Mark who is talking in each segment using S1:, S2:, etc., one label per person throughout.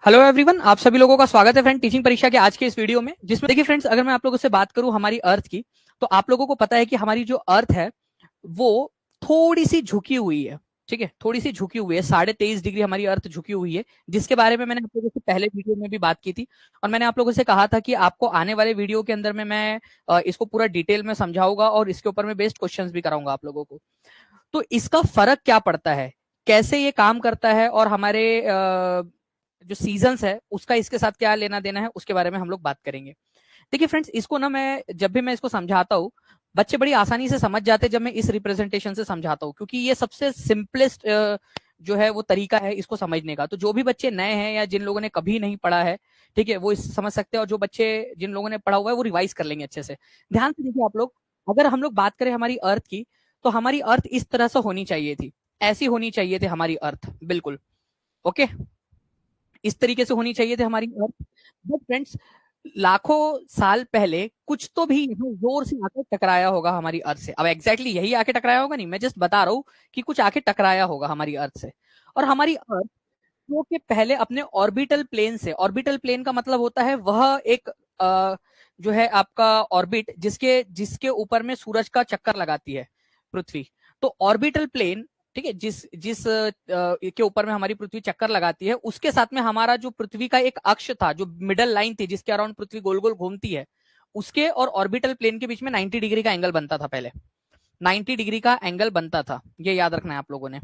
S1: Hello everyone, आप सभी लोगों का स्वागत है फ्रेंड टीचिंग परीक्षा के आज के इस वीडियो में, जिसमें देखिए फ्रेंड्स, अगर मैं आप लोगों से बात करूं हमारी अर्थ की, तो आप लोगों को पता है कि हमारी जो अर्थ है वो थोड़ी सी झुकी हुई है। ठीक है, थोड़ी सी झुकी हुई है, 23.5 डिग्री हमारी अर्थ झुकी हुई है, जिसके बारे में मैंने आप लोगों से पहले वीडियो में भी बात की थी। और मैंने आप लोगों से कहा था कि आपको आने वाले वीडियो के अंदर में मैं इसको पूरा डिटेल में समझाऊंगा और इसके ऊपर में बेस्ड क्वेश्चंस भी कराऊंगा आप लोगों को। तो इसका फर्क क्या पड़ता है, कैसे ये काम करता है, और हमारे जो सीजन्स है उसका इसके साथ क्या लेना देना है, उसके बारे में हम लोग बात करेंगे। देखिए फ्रेंड्स, इसको ना मैं जब भी मैं इसको समझाता हूँ, बच्चे बड़ी आसानी से समझ जाते हैं जब मैं इस रिप्रेजेंटेशन से समझाता हूँ, क्योंकि ये सबसे सिंपलेस्ट जो है वो तरीका है इसको समझने का। तो जो भी बच्चे नए हैं या जिन लोगों ने कभी नहीं पढ़ा है, ठीक है, वो इस समझ सकते हैं, और जो बच्चे जिन लोगों ने पढ़ा हुआ है वो रिवाइज कर लेंगे अच्छे से। ध्यान से देखिए आप लोग, अगर हम लोग बात करें हमारी अर्थ की, तो हमारी अर्थ इस तरह से होनी चाहिए थी, ऐसी होनी चाहिए थी हमारी अर्थ, बिल्कुल। ओके, इस तरीके से होनी चाहिए थी हमारी अर्थ। बट फ्रेंड्स, लाखों साल पहले कुछ तो भी यहाँ जोर से आकर टकराया होगा हमारी अर्थ से। अब एग्जैक्टली यही आके टकराया होगा नहीं, मैं जस्ट बता रहा हूँ कि कुछ आके टकराया होगा हमारी अर्थ से। और हमारी अर्थ जो कि पहले अपने ऑर्बिटल प्लेन से, ऑर्बिटल प्लेन का मतलब होता है वह एक जो है आपका ऑर्बिट, जिसके जिसके ऊपर में सूरज का चक्कर लगाती है पृथ्वी। तो ऑर्बिटल प्लेन, ठीक है, जिस जिस के ऊपर में हमारी पृथ्वी चक्कर लगाती है, उसके साथ में हमारा जो पृथ्वी का एक अक्ष था, जो मिडल लाइन थी जिसके अराउंड पृथ्वी गोल गोल घूमती है, उसके और ऑर्बिटल प्लेन के बीच में 90 डिग्री का एंगल बनता था पहले। 90 डिग्री का एंगल बनता था, ये याद रखना है आप लोगों ने।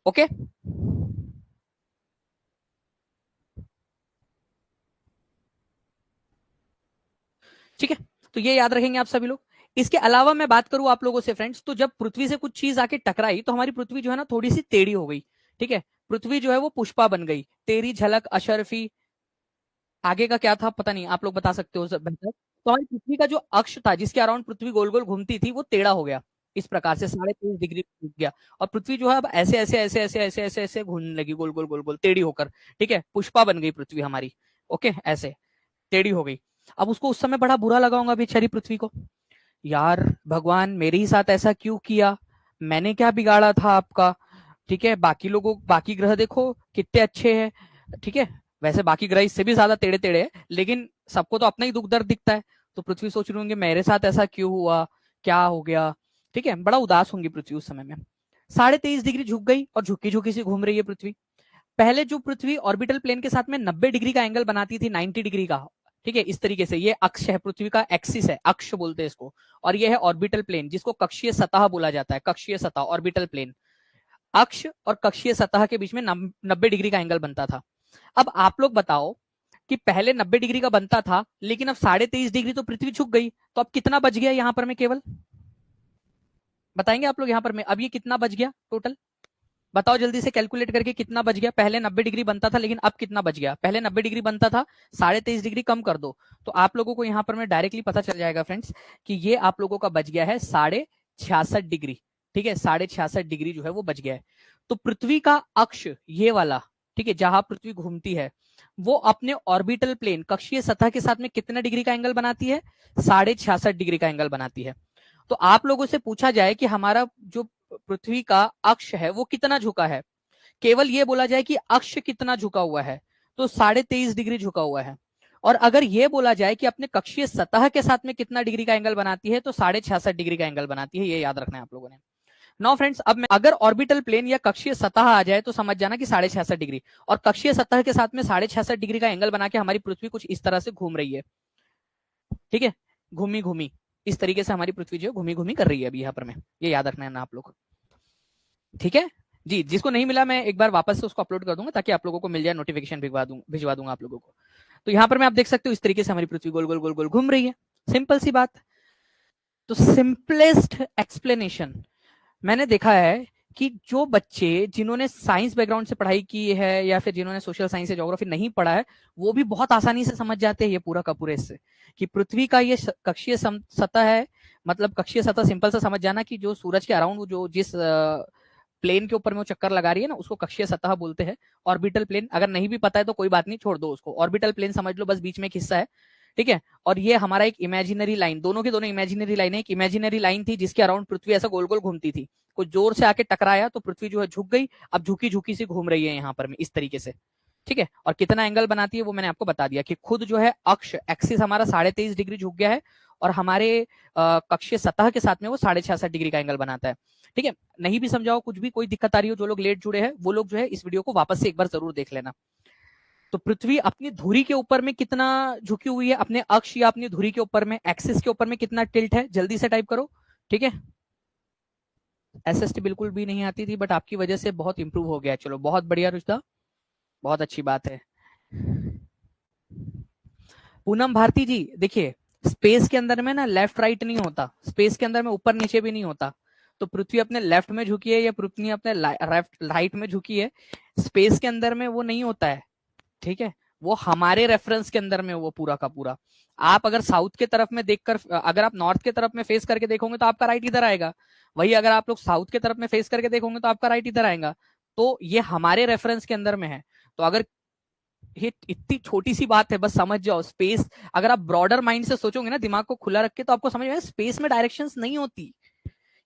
S1: ओके, ठीक है, तो ये याद रखेंगे आप सभी लोग। इसके अलावा मैं बात करूं आप लोगों से फ्रेंड्स, तो जब पृथ्वी से कुछ चीज आके टकराई तो हमारी पृथ्वी जो है ना थोड़ी सी टेढ़ी हो गई। ठीक है, पृथ्वी जो है वो पुष्पा बन गई, तेरी झलक अशरफी। आगे का क्या था पता नहीं, आप लोग बता सकते हो बेहतर। तो हमारी पृथ्वी का जो अक्ष था जिसके अराउंड पृथ्वी गोल गोल घूमती थी, वो टेढ़ा हो गया, इस प्रकार से 23.5 डिग्री झुक गया। और पृथ्वी जो है अब ऐसे ऐसे ऐसे ऐसे ऐसे ऐसे ऐसे घूमने लगी, गोल गोल गोल गोल टेढ़ी होकर। ठीक है, पुष्पा बन गई पृथ्वी हमारी। ओके, ऐसे टेढ़ी हो गई। अब उसको उस समय बड़ा बुरा लगा होगा बेचारी पृथ्वी को, यार भगवान मेरे ही साथ ऐसा क्यों किया, मैंने क्या बिगाड़ा था आपका। ठीक है, बाकी लोगों, बाकी ग्रह देखो कितने अच्छे हैं। ठीक है, वैसे बाकी ग्रह इससे भी ज्यादा टेढ़े टेढ़े हैं, लेकिन सबको तो अपना ही दुख दर्द दिखता है। तो पृथ्वी सोच रही होंगी मेरे साथ ऐसा क्यों हुआ, क्या हो गया। ठीक है, बड़ा उदास होंगी पृथ्वी उस समय में। 23.5 डिग्री झुक गई और झुकी झुकी सी घूम रही है पृथ्वी। पहले जो पृथ्वी ऑर्बिटल प्लेन के साथ में 90 डिग्री का एंगल बनाती थी, 90 डिग्री का। ठीक है, इस तरीके से ये अक्ष है, पृथ्वी का एक्सिस है, अक्ष बोलते हैं इसको। और ये है ऑर्बिटल प्लेन, जिसको कक्षीय सतह बोला जाता है, कक्षीय सतह, ऑर्बिटल प्लेन। अक्ष और कक्षीय सतह के बीच में 90 डिग्री का एंगल बनता था। अब आप लोग बताओ कि पहले 90 डिग्री का बनता था, लेकिन अब 23.5 डिग्री तो पृथ्वी झुक गई, तो अब कितना बच गया यहां पर में, केवल बताएंगे आप लोग यहां पर में अब ये कितना बच गया टोटल। बताओ जल्दी से कैलकुलेट करके कितना बच गया। पहले 90 डिग्री बनता था, लेकिन अब कितना बच गया। पहले 90 डिग्री बनता था, 23.5 डिग्री कम कर दो, तो आप लोगों को यहां पर में डायरेक्टली पता चल जाएगा फ्रेंड्स कि ये आप लोगों का बच गया है 66.5 डिग्री। ठीक है, 66.5 डिग्री जो है वो बच गया है। तो पृथ्वी का अक्ष ये वाला, ठीक है, जहां पृथ्वी घूमती है, वो अपने ऑर्बिटल प्लेन, कक्षीय सतह के साथ में कितना डिग्री का एंगल बनाती है, 66.5 डिग्री का एंगल बनाती है। तो आप लोगों से पूछा जाए कि हमारा जो पृथ्वी का अक्ष है वो कितना झुका है, केवल ये बोला जाए कि अक्ष कितना झुका हुआ है, तो 23.5 डिग्री झुका हुआ है। और अगर ये बोला जाए कि अपने कक्षीय सतह के साथ में कितना डिग्री का एंगल बनाती है, तो 66.5 डिग्री का एंगल बनाती है, ये याद रखना है आप लोगों ने। नाउ फ्रेंड्स, अब मैं अगर ऑर्बिटल प्लेन या कक्षीय सतह आ जाए तो समझ जाना कि 66.5 डिग्री, और कक्षीय सतह के साथ में 66.5 डिग्री का एंगल बना के हमारी पृथ्वी कुछ इस तरह से घूम रही है। ठीक है, घूमी घूमी इस तरीके से हमारी पृथ्वी जो घूमी घूमी कर रही है अभी यहाँ पर में, ये याद रखना है ना आप लोग। ठीक है जी, जिसको नहीं मिला मैं एक बार वापस से उसको अपलोड कर दूंगा ताकि आप लोगों को मिल जाए, नोटिफिकेशन भिजवा दूंगा आप लोगों को। तो यहाँ पर मैं आप देख सकते हो इस तरीके से हमारी पृथ्वी गोल गोल गोल गोल घूम रही है, सिंपल सी बात। तो सिंपलेस्ट एक्सप्लेनेशन मैंने देखा है कि जो बच्चे जिन्होंने साइंस बैकग्राउंड से पढ़ाई की है या फिर जिन्होंने सोशल साइंस या ज्योग्राफी नहीं पढ़ा है, वो भी बहुत आसानी से समझ जाते हैं ये पूरा का पूरा इससे, कि पृथ्वी का ये कक्षीय सतह है। मतलब कक्षीय सतह सिंपल सा समझ जाना कि जो सूरज के अराउंड जो जिस प्लेन के ऊपर में वो चक्कर लगा रही है ना, उसको कक्षीय सतह बोलते हैं। ऑर्बिटल प्लेन अगर नहीं भी पता है तो कोई बात नहीं, छोड़ दो उसको, ऑर्बिटल प्लेन समझ लो, बस बीच में एक हिस्सा है। ठीक है, और ये हमारा एक इमेजिनरी लाइन, दोनों के दोनों इमेजिनरी लाइन है। एक इमेजिनरी लाइन थी जिसके अराउंड पृथ्वी ऐसा गोल गोल घूमती थी, कुछ जोर से आके टकराया तो पृथ्वी जो है झुक गई, अब झुकी झुकी सी घूम रही है यहाँ पर में इस तरीके से। ठीक है, और कितना एंगल बनाती है वो मैंने आपको बता दिया कि खुद जो है अक्ष एक्सिस हमारा 23.5 डिग्री झुक गया है और हमारे कक्षीय सतह के साथ में वो 66.5 डिग्री का एंगल बनाता है। ठीक है, नहीं भी समझाओ कुछ भी, कोई दिक्कत आ रही हो, जो लोग लेट जुड़े हैं वो लोग जो है इस वीडियो को वापस से एक बार जरूर देख लेना। तो पृथ्वी अपनी धुरी के ऊपर में कितना झुकी हुई है, अपने अक्ष या अपनी धुरी के ऊपर में, एक्सिस के ऊपर में कितना टिल्ट है, जल्दी से टाइप करो। ठीक है, एसएसटी बिल्कुल भी नहीं आती थी बट आपकी वजह से बहुत इंप्रूव हो गया, चलो बहुत बढ़िया रुचिता, बहुत अच्छी बात है। पूनम भारती जी देखिए, स्पेस के अंदर में ना लेफ्ट राइट नहीं होता, स्पेस के अंदर में ऊपर नीचे भी नहीं होता। तो पृथ्वी अपने लेफ्ट में झुकी है या पृथ्वी अपने राइट में झुकी है, स्पेस के अंदर में वो नहीं होता है। ठीक है, वो हमारे रेफरेंस के अंदर में वो पूरा का पूरा। आप अगर साउथ के तरफ में देखकर, अगर आप नॉर्थ के तरफ में फेस करके देखोगे तो आपका राइट इधर आएगा, वही अगर आप लोग साउथ के तरफ में फेस करके देखोगे तो आपका राइट इधर आएगा। तो ये हमारे रेफरेंस के अंदर में है। तो अगर ये इतनी छोटी सी बात है, बस समझ जाओ, स्पेस अगर आप ब्रॉडर माइंड से सोचोगे ना, दिमाग को खुला रख के, तो आपको समझ में स्पेस में डायरेक्शंस नहीं होती,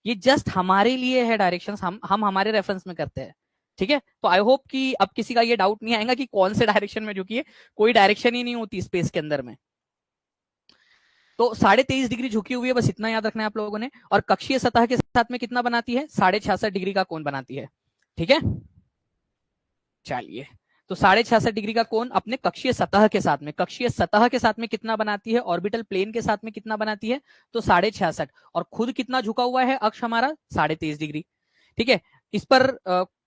S1: ये जस्ट हमारे लिए है डायरेक्शंस, हम हमारे रेफरेंस में करते हैं। ठीक है, तो आई होप कि अब किसी का ये डाउट नहीं आएगा कि कौन से डायरेक्शन में झुकी है, कोई डायरेक्शन ही नहीं होती स्पेस के अंदर में। तो 23.5 डिग्री झुकी हुई है, बस इतना याद रखना है आप लोगों ने। और कक्षीय सतह के साथ में कितना बनाती है, 66.5 डिग्री का कोण बनाती है। ठीक है, चलिए, तो 66.5 डिग्री का कोण अपने कक्षीय सतह के साथ में, कक्षीय सतह के साथ में कितना बनाती है, ऑर्बिटल प्लेन के साथ में कितना बनाती है, तो 66.5, और खुद कितना झुका हुआ है अक्ष हमारा, 23.5 डिग्री। ठीक है, इस पर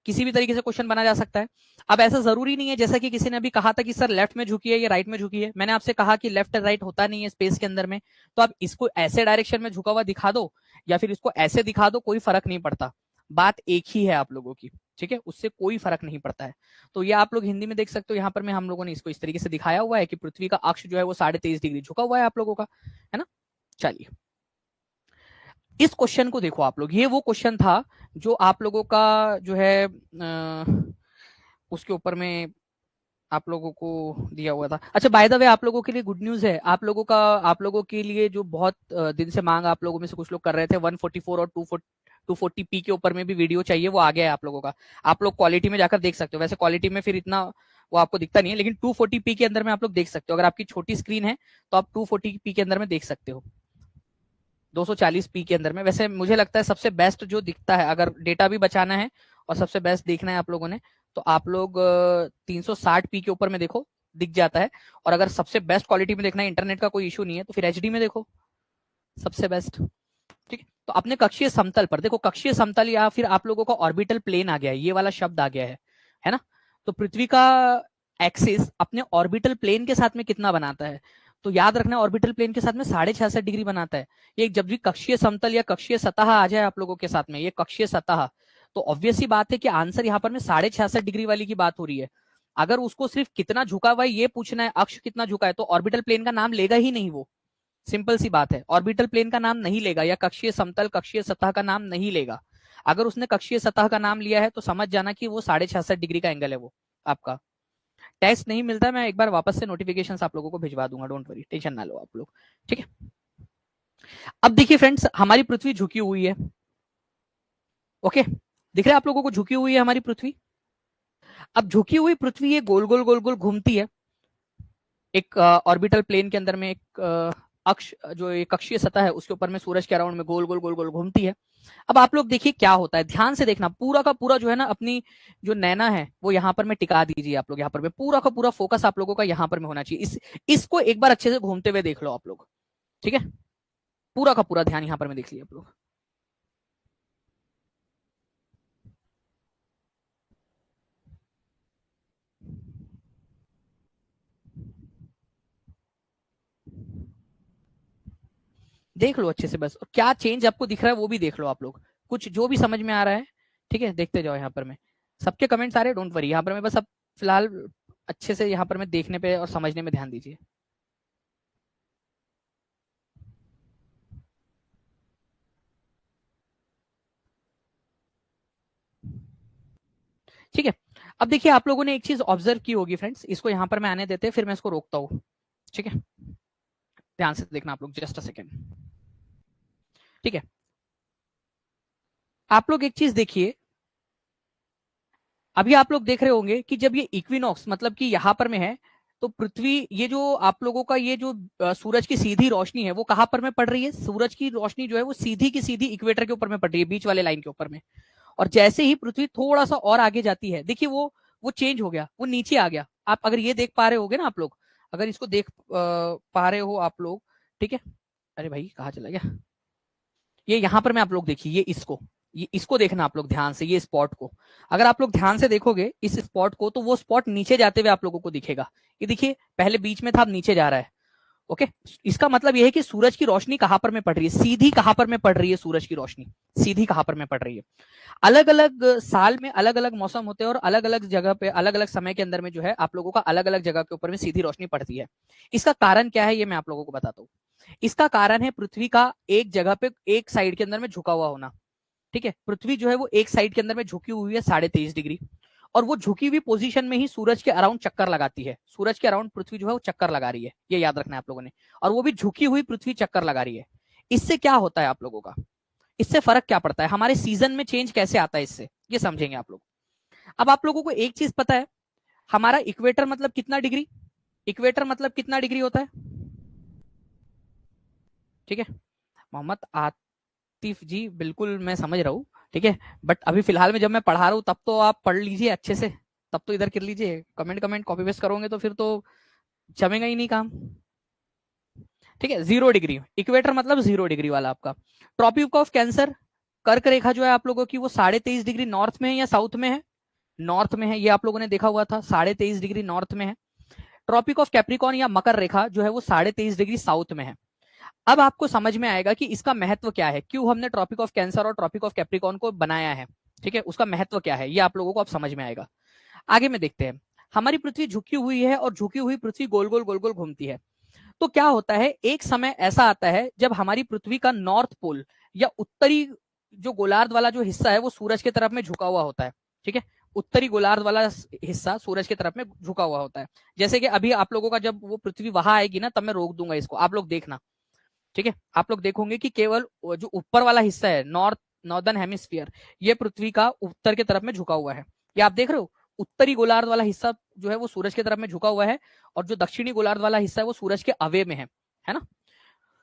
S1: किसी भी तरीके से क्वेश्चन बना जा सकता है। अब ऐसा जरूरी नहीं है, जैसा कि किसी ने अभी कहा था कि सर लेफ्ट में झुकी है या राइट में झुकी है, मैंने आपसे कहा कि लेफ्ट राइट होता नहीं है स्पेस के अंदर में, तो आप इसको ऐसे डायरेक्शन में झुका हुआ दिखा दो या फिर इसको ऐसे दिखा दो, कोई फर्क नहीं पड़ता, बात एक ही है आप लोगों की। ठीक है, उससे कोई फर्क नहीं पड़ता है। तो ये आप लोग हिंदी में देख सकते हो, यहाँ पर में हम लोगों ने इसको इस तरीके से दिखाया हुआ है कि पृथ्वी का अक्ष जो है वो 23.5 डिग्री झुका हुआ है आप लोगों का, है ना। चलिए, इस क्वेश्चन को देखो आप लोग, ये वो क्वेश्चन था जो आप लोगों का जो है उसके ऊपर में आप लोगों को दिया हुआ था। अच्छा, बाय द वे आप लोगों के लिए गुड न्यूज है, आप लोगों के लिए जो बहुत दिन से मांग आप लोगों में से कुछ लोग कर रहे थे, 144 और 240p के ऊपर में भी वीडियो चाहिए, वो आ गया है आप लोगों का। आप लोग क्वालिटी में जाकर देख सकते हो, वैसे क्वालिटी में फिर इतना वो आपको दिखता नहीं है, लेकिन 240p के अंदर में आप लोग देख सकते हो। अगर आपकी छोटी स्क्रीन है तो आप 240p के अंदर में देख सकते हो, 240p के अंदर में। वैसे मुझे लगता है सबसे बेस्ट जो दिखता है, अगर डेटा भी बचाना है और सबसे बेस्ट देखना है आप लोगों ने, तो आप लोग 360p के ऊपर में देखो, दिख जाता है। और अगर सबसे बेस्ट क्वालिटी में देखना है, इंटरनेट का कोई इशू नहीं है, तो फिर एचडी में देखो, सबसे बेस्ट। ठीक है, तो अपने कक्षीय समतल पर देखो, कक्षीय समतल या फिर आप लोगों का ऑर्बिटल प्लेन आ गया है, ये वाला शब्द आ गया है ना। तो पृथ्वी का एक्सिस अपने ऑर्बिटल प्लेन के साथ में कितना बनाता है, तो याद रखना ऑर्बिटल प्लेन के साथ में 66.5 डिग्री बनाता है। ये जब भी कक्षीय समतल या कक्षीय सतह आ जाए आप लोगों के साथ में, ये कक्षीय सतह, तो ऑब्वियस सी बात है कि आंसर यहाँ पर में 66.5 डिग्री वाली की बात हो रही है। अगर उसको सिर्फ कितना झुका हुआ है ये पूछना है, अक्ष कितना झुका है, तो ऑर्बिटल प्लेन का नाम लेगा ही नहीं वो, सिंपल सी बात है, ऑर्बिटल प्लेन का नाम नहीं लेगा, या कक्षीय समतल कक्षीय सतह का नाम नहीं लेगा। अगर उसने कक्षीय सतह का नाम लिया है तो समझ जाना कि वो 66.5 डिग्री का एंगल है वो आपका। टेस्ट नहीं मिलता, मैं एक बार वापस से नोटिफिकेशन आप लोगों को भिजवा दूंगा, डोंट वरी, टेंशन ना लो आप लोग। ठीक है, अब देखिए फ्रेंड्स, हमारी पृथ्वी झुकी हुई है। ओके, दिख रहा है आप लोगों को, झुकी हुई है हमारी पृथ्वी। अब झुकी हुई पृथ्वी ये गोल गोल गोल गोल घूमती है, एक ऑर्बिटल प्लेन के अंदर में एक अक्ष जो एक कक्षीय सतह है उसके ऊपर में सूरज के अराउंड में गोल गोल गोल गोल घूमती है। अब आप लोग देखिए क्या होता है, ध्यान से देखना, पूरा का पूरा जो है ना अपनी जो नैना है वो यहाँ पर में टिका दीजिए आप लोग, यहाँ पर में पूरा का पूरा फोकस आप लोगों का यहाँ पर में होना चाहिए, इसको एक बार अच्छे से घूमते हुए देख लो आप लोग। ठीक है, पूरा का पूरा ध्यान यहाँ पर में देख लिया आप लोग। देख लो अच्छे से बस, और क्या चेंज आपको दिख रहा है वो भी देख लो आप लोग, कुछ जो भी समझ में आ रहा है। ठीक है, देखते जाओ यहाँ पर में, सबके कमेंट्स आ रहे, डोंट वरी, यहाँ पर में बस अब फिलहाल अच्छे से यहाँ पर में देखने पे और समझने में ध्यान दीजिए। ठीक है, अब देखिए आप लोगों ने एक चीज ऑब्जर्व की होगी फ्रेंड्स, इसको यहाँ पर मैं आने देते हैं, फिर मैं इसको रोकता हूँ। ठीक है, ध्यान से देखना आप लोग, जस्ट अ सेकेंड। ठीक है, आप लोग एक चीज देखिए, अभी आप लोग देख रहे होंगे कि जब ये इक्विनॉक्स मतलब कि यहाँ पर में है, तो पृथ्वी, ये जो आप लोगों का ये जो सूरज की सीधी रोशनी है वो कहां पर में पड़ रही है, सूरज की रोशनी जो है वो सीधी की सीधी इक्वेटर के ऊपर में पड़ रही है, बीच वाले लाइन के ऊपर में। और जैसे ही पृथ्वी थोड़ा सा और आगे जाती है, देखिए वो चेंज हो गया, वो नीचे आ गया। आप अगर ये देख पा रहे होगे ना, आप लोग अगर इसको देख पा रहे हो आप लोग, ठीक है। अरे भाई कहाँ चला गया ये, यहां पर में आप लोग देखिए, ये इसको देखना आप लोग ध्यान से, ये स्पॉट को अगर आप लोग ध्यान से देखोगे इस स्पॉट को, तो वो स्पॉट नीचे जाते हुए आप लोगों को दिखेगा। ये देखिए पहले बीच में था, अब नीचे जा रहा है। ओके, इसका मतलब यह है कि सूरज की रोशनी कहां पर में पड़ रही है, सीधी कहां पर में पड़ रही है, सूरज की रोशनी सीधी कहां पर में पड़ रही है। अलग अलग साल में अलग अलग मौसम होते हैं, और अलग अलग जगह पे अलग अलग समय के अंदर में जो है आप लोगों का अलग अलग जगह के ऊपर में सीधी रोशनी पड़ती है। इसका कारण क्या है ये मैं आप लोगों को बताता हूँ। इसका कारण है पृथ्वी का एक जगह पे एक साइड के अंदर में झुका हुआ होना। ठीक है, पृथ्वी जो है वो एक साइड के अंदर में झुकी हुई है 23.5 डिग्री, और वो झुकी हुई पोजीशन में ही सूरज के अराउंड चक्कर लगाती है। सूरज के अराउंड पृथ्वी जो है वो चक्कर लगा रही है, ये याद रखना है आप लोगों ने। और वो भी झुकी हुई पृथ्वी चक्कर लगा रही है। इससे क्या होता है आप लोगों का, इससे फर्क क्या पड़ता है, हमारे सीजन में चेंज कैसे आता है इससे, ये समझेंगे आप लोग। अब आप लोगों को एक चीज पता है, हमारा इक्वेटर मतलब कितना डिग्री, इक्वेटर मतलब कितना डिग्री होता है, ठीक है। मोहम्मद आतिफ जी, बिल्कुल मैं समझ रहा हूँ, ठीक है। बट अभी फिलहाल में जब मैं पढ़ा रहा हूँ तब तो आप पढ़ लीजिए अच्छे से, तब तो इधर कर लीजिए, कमेंट कमेंट कॉपी पेस्ट करोगे तो फिर तो जमेगा ही नहीं काम। ठीक है, 0 डिग्री इक्वेटर मतलब 0 डिग्री वाला आपका। ट्रॉपिक ऑफ कैंसर, कर्क रेखा जो है आप लोगों की वो 23.5 डिग्री नॉर्थ में है या साउथ में है, नॉर्थ में है, ये आप लोगों ने देखा हुआ था, 23.5 डिग्री नॉर्थ में है। ट्रॉपिक ऑफ कैप्रिकॉन या मकर रेखा जो है वो 23.5 डिग्री साउथ में है। अब आपको समझ में आएगा कि इसका महत्व क्या है, क्यों हमने ट्रॉपिक ऑफ कैंसर और ट्रॉपिक ऑफ कैप्रिकॉन को बनाया है। ठीक है, उसका महत्व क्या है ये आप लोगों को अब समझ में आएगा। आगे में देखते हैं। हमारी पृथ्वी झुकी हुई है, और झुकी हुई पृथ्वी गोल गोल घूमती है। तो क्या होता है, एक समय ऐसा आता है जब हमारी पृथ्वी का नॉर्थ पोल या उत्तरी जो गोलार्ध वाला जो हिस्सा है वो सूरज की तरफ में झुका हुआ होता है। ठीक है, उत्तरी गोलार्ध वाला हिस्सा सूरज की तरफ में झुका हुआ होता है। जैसे कि अभी आप लोगों का जब वो पृथ्वी वहां आएगी ना, तब मैं रोक दूंगा इसको, आप लोग देखना। ठीक है, आप लोग देखोगे कि केवल जो ऊपर वाला हिस्सा है, नॉर्दर्न हेमिस्फीयर, ये पृथ्वी का उत्तर की तरफ में झुका हुआ है। ये आप देख रहे हो, उत्तरी गोलार्ध वाला हिस्सा जो है वो सूरज की तरफ में झुका हुआ है, और जो दक्षिणी गोलार्ध वाला हिस्सा है वो सूरज के अवे में है ना।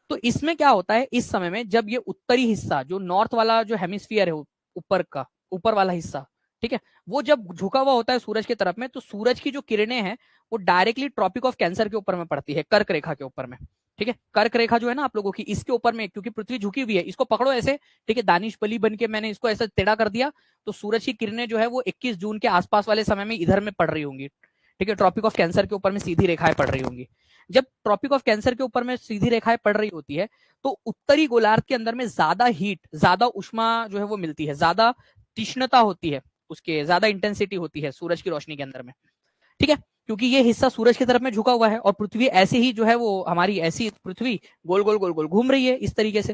S1: तो इसमें क्या होता है, इस समय में जब ये उत्तरी हिस्सा जो नॉर्थ वाला जो हेमिस्फीयर है ऊपर का, ऊपर वाला हिस्सा, ठीक है, वो जब झुका हुआ होता है सूरज की तरफ में, तो सूरज की जो किरणें हैं वो डायरेक्टली ट्रॉपिक ऑफ कैंसर के ऊपर में पड़ती है, कर्क रेखा के ऊपर में। ठीक है, कर्क रेखा जो है ना आप लोगों की, इसके ऊपर में, क्योंकि पृथ्वी झुकी हुई है, इसको पकड़ो ऐसे, ठीक है, दानिश बली बन के मैंने इसको ऐसे टेढ़ा कर दिया, तो सूरज की किरणें जो है वो 21 जून के आसपास वाले समय में इधर में पड़ रही होंगी। ठीक है, ट्रॉपिक ऑफ कैंसर के ऊपर में सीधी रेखाएं पड़ रही होंगी। जब ट्रॉपिक ऑफ कैंसर के ऊपर में सीधी रेखाएं पड़ रही होती है, तो उत्तरी गोलार्ध के अंदर में ज्यादा हीट, ज्यादा उष्मा जो है वो मिलती है, ज्यादा तीक्ष्णता होती है, उसके ज्यादा इंटेंसिटी होती है सूरज की रोशनी के अंदर में। ठीक है, क्योंकि ये हिस्सा सूरज की तरफ में झुका हुआ है, और पृथ्वी ऐसे ही जो है वो हमारी ऐसी पृथ्वी गोल गोल घूम रही है इस तरीके से।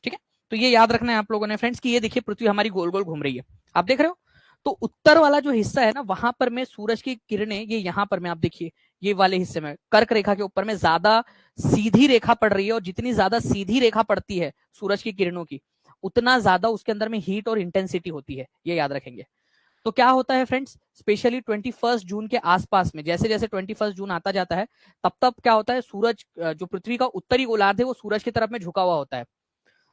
S1: ठीक है, तो ये याद रखना है आप लोगों ने फ्रेंड्स कि ये देखिए पृथ्वी हमारी गोल गोल घूम रही है, आप देख रहे हो। तो उत्तर वाला जो हिस्सा है ना, वहां पर में सूरज की किरणें, ये यहां पर में आप देखिए, ये वाले हिस्से में कर्क रेखा के ऊपर में ज्यादा सीधी रेखा पड़ रही है, और जितनी ज्यादा सीधी रेखा पड़ती है सूरज की किरणों की, उतना ज्यादा उसके अंदर में हीट और इंटेंसिटी होती है, ये याद रखेंगे। तो क्या होता है फ्रेंड्स, स्पेशली 21 जून के आसपास में, जैसे जैसे 21 जून आता जाता है, तब तब क्या होता है, सूरज जो पृथ्वी का उत्तरी गोलार्ध है वो सूरज की तरफ में झुका हुआ होता है।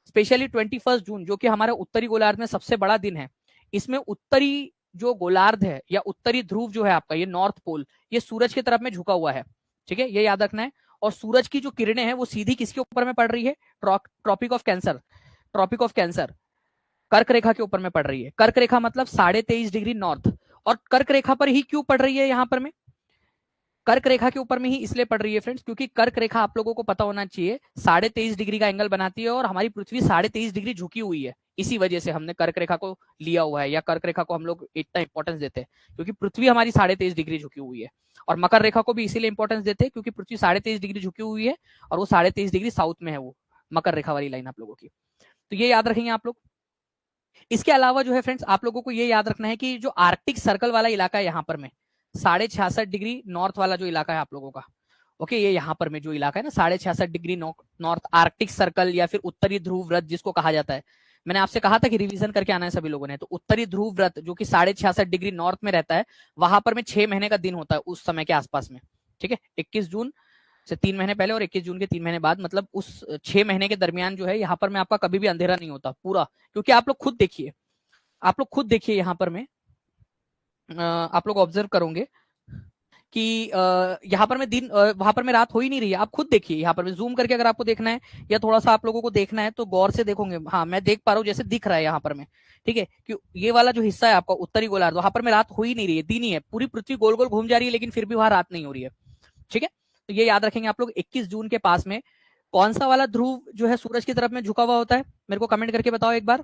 S1: स्पेशली 21 जून जो कि हमारे उत्तरी गोलार्ध में सबसे बड़ा दिन है, इसमें उत्तरी जो गोलार्ध है या उत्तरी ध्रुव जो है आपका, ये नॉर्थ पोल, ये सूरज की तरफ में झुका हुआ है। ठीक है, ये याद रखना है। और सूरज की जो किरणें हैं वो सीधी किसके ऊपर में पड़ रही है, Tropic of Cancer, Tropic of Cancer कर्क रेखा के ऊपर में पड़ रही है। कर्क रेखा मतलब 23.5 डिग्री नॉर्थ। और कर्क रेखा पर ही क्यों पड़ रही है, यहां पर में कर्क रेखा के ऊपर में ही इसलिए पड़ रही है फ्रेंड्स, क्योंकि कर्क रेखा आप लोगों को पता होना चाहिए 23.5 डिग्री का एंगल बनाती है, और हमारी पृथ्वी 23.5 डिग्री झुकी हुई है, इसी वजह से हमने कर्क रेखा को लिया हुआ है, या कर्क रेखा को हम लोग इतना इंपॉर्टेंस देते हैं, क्योंकि पृथ्वी हमारी 23.5 डिग्री झुकी हुई है। और मकर रेखा को भी इसीलिए इंपॉर्टेंस देते हैं क्योंकि पृथ्वी 23.5 डिग्री झुकी हुई है, और वो 23.5 डिग्री साउथ में है, वो मकर रेखा वाली लाइन आप लोगों की। तो ये याद रखेंगे आप लोग। इसके अलावा जो है फ्रेंड्स, आप लोगों को ये याद रखना है कि जो आर्कटिक सर्कल वाला इलाका है यहाँ पर में, 66.5 डिग्री नॉर्थ वाला जो इलाका है आप लोगों का, ओके, ये यहाँ पर में जो इलाका है ना 66.5 डिग्री नॉर्थ, आर्कटिक सर्कल या फिर उत्तरी ध्रुव व्रत जिसको कहा जाता है, मैंने आपसे कहा था कि रिवीजन करके आना है सभी लोगों ने। तो उत्तरी ध्रुव व्रत जो कि 66.5 डिग्री नॉर्थ में रहता है, वहां पर में 6 महीने का दिन होता है उस समय के आसपास में। ठीक है, 21 जून से 3 महीने पहले और 21 जून के 3 महीने बाद, मतलब उस 6 महीने के दरमियान जो है यहाँ पर में आपका कभी भी अंधेरा नहीं होता पूरा। क्योंकि आप लोग खुद देखिए, यहाँ पर में आप लोग ऑब्जर्व करोगे कि यहाँ पर में दिन, वहां पर में रात हो ही नहीं रही है। आप खुद देखिए, यहाँ पर में जूम करके अगर आपको देखना है या थोड़ा सा आप लोगों को देखना है तो गौर से देखोगे। हाँ, मैं देख पा रहा हूँ जैसे दिख रहा है यहाँ पर में। ठीक है, कि ये वाला जो हिस्सा है आपका उत्तरी गोलार्ध, वहां पर में रात हो ही नहीं रही है, दिन ही है। पूरी पृथ्वी गोल गोल घूम जा रही है, लेकिन फिर भी वहां रात नहीं हो रही है। ठीक है, तो ये याद रखेंगे आप लोग। 21 जून के पास में कौन सा वाला ध्रुव जो है सूरज की तरफ में झुका हुआ होता है, मेरे को कमेंट करके बताओ एक बार।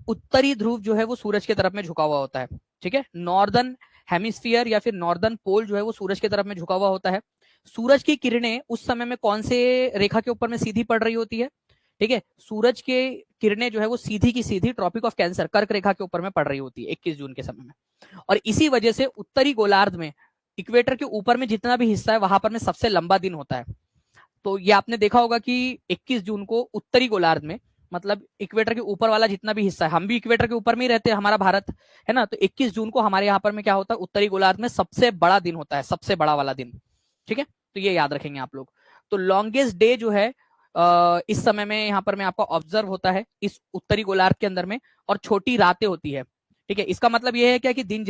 S1: उत्तरी ध्रुव जो है वो सूरज की तरफ में झुका हुआ होता है। ठीक है, नॉर्दर्न हेमिस्फीयर या फिर नॉर्दर्न पोल जो है वो सूरज की तरफ में झुका हुआ होता है। सूरज की किरणें उस समय में कौन से रेखा के ऊपर में सीधी पड़ रही होती है? ठीक है, सूरज के किरणें जो है वो सीधी की सीधी ट्रॉपिक ऑफ कैंसर, कर्क रेखा के ऊपर में पड़ रही होती है 21 जून के समय में। और इसी वजह से उत्तरी गोलार्ध में इक्वेटर के ऊपर में जितना भी हिस्सा है वहां पर में सबसे लंबा दिन होता है। तो ये आपने देखा होगा कि 21 जून को उत्तरी गोलार्ध में, मतलब इक्वेटर के ऊपर वाला जितना भी हिस्सा है, हम भी इक्वेटर के ऊपर में ही रहते हैं, हमारा भारत है ना, तो 21 जून को हमारे यहाँ पर में क्या होता है, उत्तरी गोलार्ध में सबसे बड़ा दिन होता है, सबसे बड़ा वाला दिन। ठीक है, तो ये याद रखेंगे आप लोग। तो लॉन्गेस्ट डे जो है इस समय में यहाँ पर में आपका ऑब्जर्व होता है इस उत्तरी गोलार्ध के अंदर में, और छोटी रातें होती है। ठीक है, इसका मतलब ये है क्या कि दिन